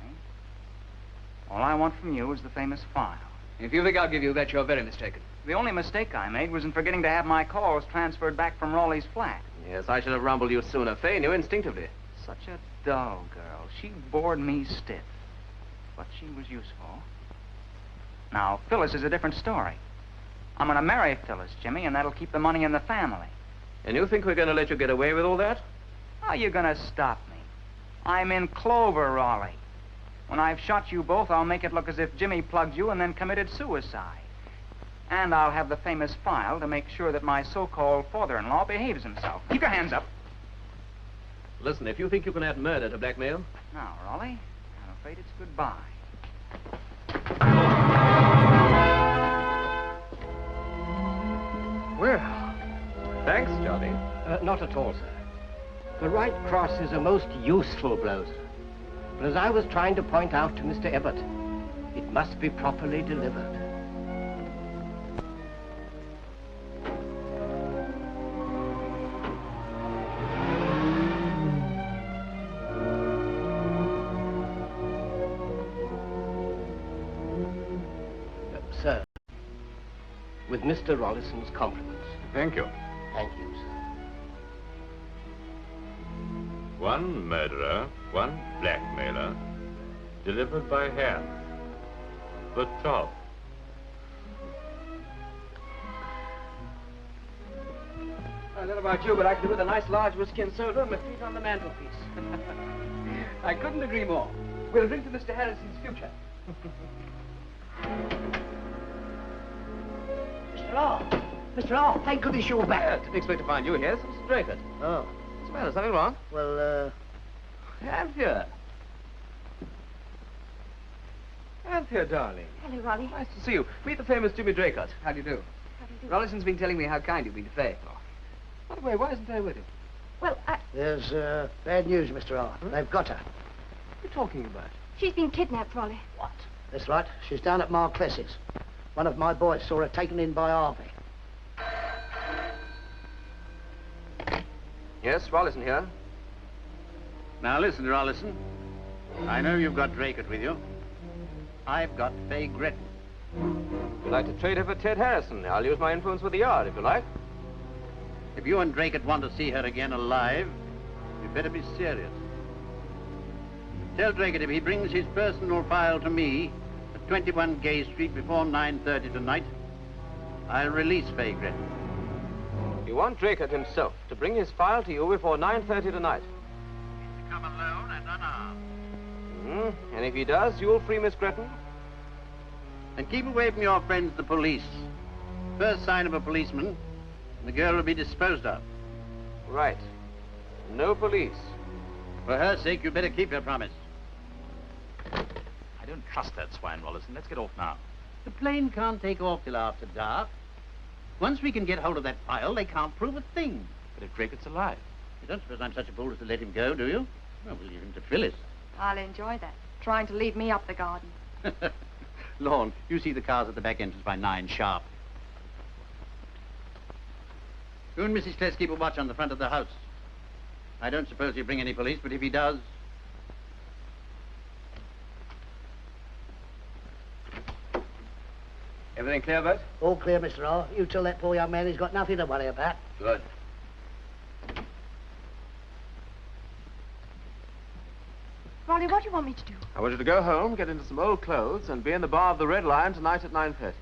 All I want from you is the famous file. If you think I'll give you that, you're very mistaken. The only mistake I made was in forgetting to have my calls transferred back from Raleigh's flat. Yes, I should have rumbled you sooner. Fay knew instinctively. Such a dull girl. She bored me stiff. But she was useful. Now, Phyllis is a different story. I'm going to marry Phyllis, Jimmy, and that'll keep the money in the family. And you think we're going to let you get away with all that? How are you going to stop me? I'm in clover, Raleigh. When I've shot you both, I'll make it look as if Jimmy plugged you and then committed suicide. And I'll have the famous file to make sure that my so-called father-in-law behaves himself. Keep your hands up. Listen, if you think you can add murder to blackmail... Now, Raleigh, I'm afraid it's goodbye. Well, thanks, Johnny. Not at all, sir. The right cross is a most useful blow, sir. But as I was trying to point out to Mr. Ebbott, it must be properly delivered. Sir, with Mr. Rollison's compliments. Thank you. Thank you, sir. One murderer, one blackmailer, delivered by hand. The Toff. I don't know about you, but I could do with a nice large whiskey and soda and my feet on the mantelpiece. I couldn't agree more. We'll drink to Mr. Harrison's future. Mr. Law! Mr. Law, thank goodness you're back. Didn't expect to find you here. It's Mr. Draycott. Oh. What's the matter? Something wrong? Well, Anthea. Anthea, darling. Hello, Raleigh. Nice to see you. Meet the famous Jimmy Draycott. How do you do? How do you do? Rollison's been telling me how kind you've been to Fay. By the way, why isn't Fay with him? Well, There's bad news, Mr. R. They've got her. What are you talking about? she's been kidnapped, Rolly. What? That's right. She's down at Marcles's. One of my boys saw her taken in by Harvey. Yes, Rollison here. Now listen, Rollison. I know you've got Draycott with you. I've got Fay Gretton. If you'd like to trade her for Ted Harrison, I'll use my influence with the Yard, if you like. If you and Draycott want to see her again alive, you'd better be serious. Tell Draycott if he brings his personal file to me at 21 Gay Street before 9:30 tonight, I'll release Fay Gretton. You want Draycott himself to bring his file to you before 9:30 tonight. He's to come alone and unarmed. And if he does, you'll free Miss Gretton? And keep away from your friends, the police. First sign of a policeman, the girl will be disposed of. Right. No police. For her sake, you better keep your promise. I don't trust that swine, Rollison. Let's get off now. The plane can't take off till after dark. Once we can get hold of that file, they can't prove a thing. But if Draycott's alive... You don't suppose I'm such a fool as to let him go, do you? Well, we'll leave him to Phyllis. I'll enjoy that. Trying to lead me up the garden. Lorne, you see the cars at the back entrance by 9 sharp. You and Mrs. Tess keep a watch on the front of the house. I don't suppose he'll bring any police, but if he does... Everything clear, Bert? All clear, Mr. R. You tell that poor young man he's got nothing to worry about. Good. Rolly, what do you want me to do? I want you to go home, get into some old clothes, and be in the bar of the Red Lion tonight at 9:30.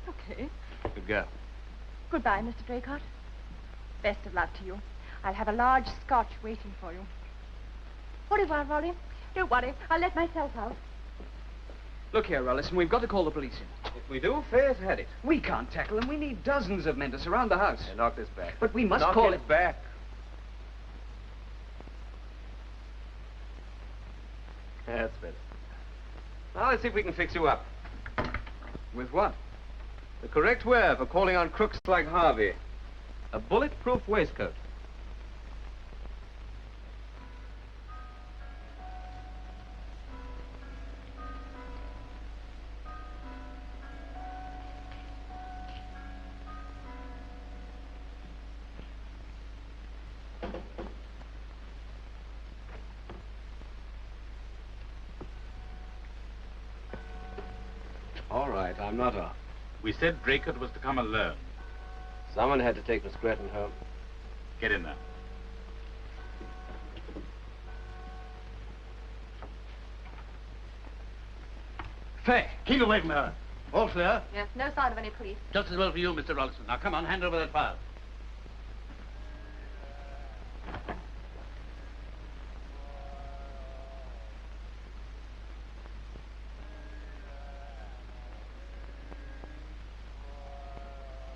Okay. Good girl. Goodbye, Mr. Draycott. Best of luck to you. I'll have a large scotch waiting for you. What do you want, Rolly? Don't worry. I'll let myself out. Look here, Rollison, we've got to call the police in. If we do, Faye's had it. We can't tackle them. We need dozens of men to surround the house. Yeah, knock this back. But we must knock call it back. That's better. Now, let's see if we can fix you up. With what? The correct wear for calling on crooks like Harvey. A bulletproof waistcoat. All right, I'm not off. We said Draycott was to come alone. Someone had to take Miss Gretton home. Get in there. Fay, keep away from her. All clear? Yes, no sign of any police. Just as well for you, Mr. Rollison. Now, come on, hand over that file.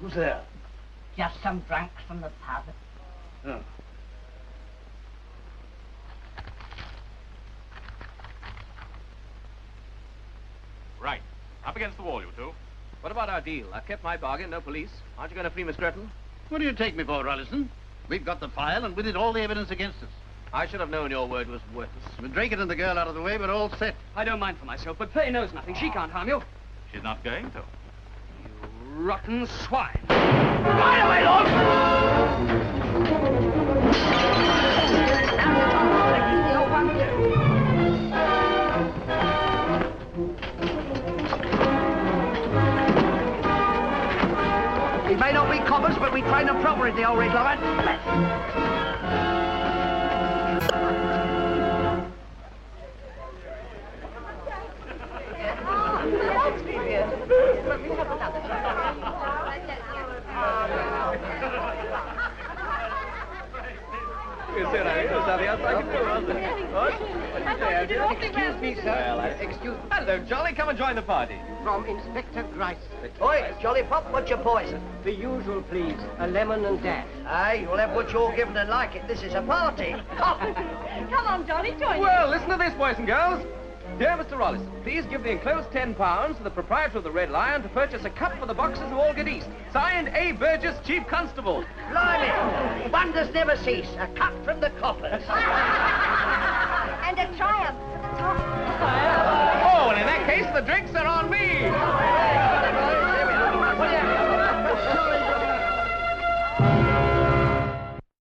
Who's there? Just some drunks from the pub. Oh. Right. Up against the wall, you two. What about our deal? I've kept my bargain, no police. Aren't you going to free Miss Gretton? What do you take me for, Rollison? We've got the file, and with it all the evidence against us. I should have known your word was worthless. With Draycott and the girl out of the way, we're all set. I don't mind for myself, but Fay knows nothing. She can't harm you. She's not going to. Rotten swine. Right away, Lord! We may not be coppers, but we train them proper in the old Red Lion. Excuse me, sir. Excuse me. Hello, Jolly. Come and join the party. From Inspector Grice. Oi, Jolly Pop, what's your poison? The usual, please. A lemon and dash. Aye, you'll have what you're given and like it. This is a party. Come on, Johnny, join Well, listen to this, boys and girls. Dear Mr. Rollison, please give the enclosed £10 to the proprietor of the Red Lion to purchase a cup for the boxers who all get east. Signed, A. Burgess, Chief Constable. Blimey! Wonders never cease. A cut from the coppers. And a triumph for the top. Oh, and in that case, the drinks are on me.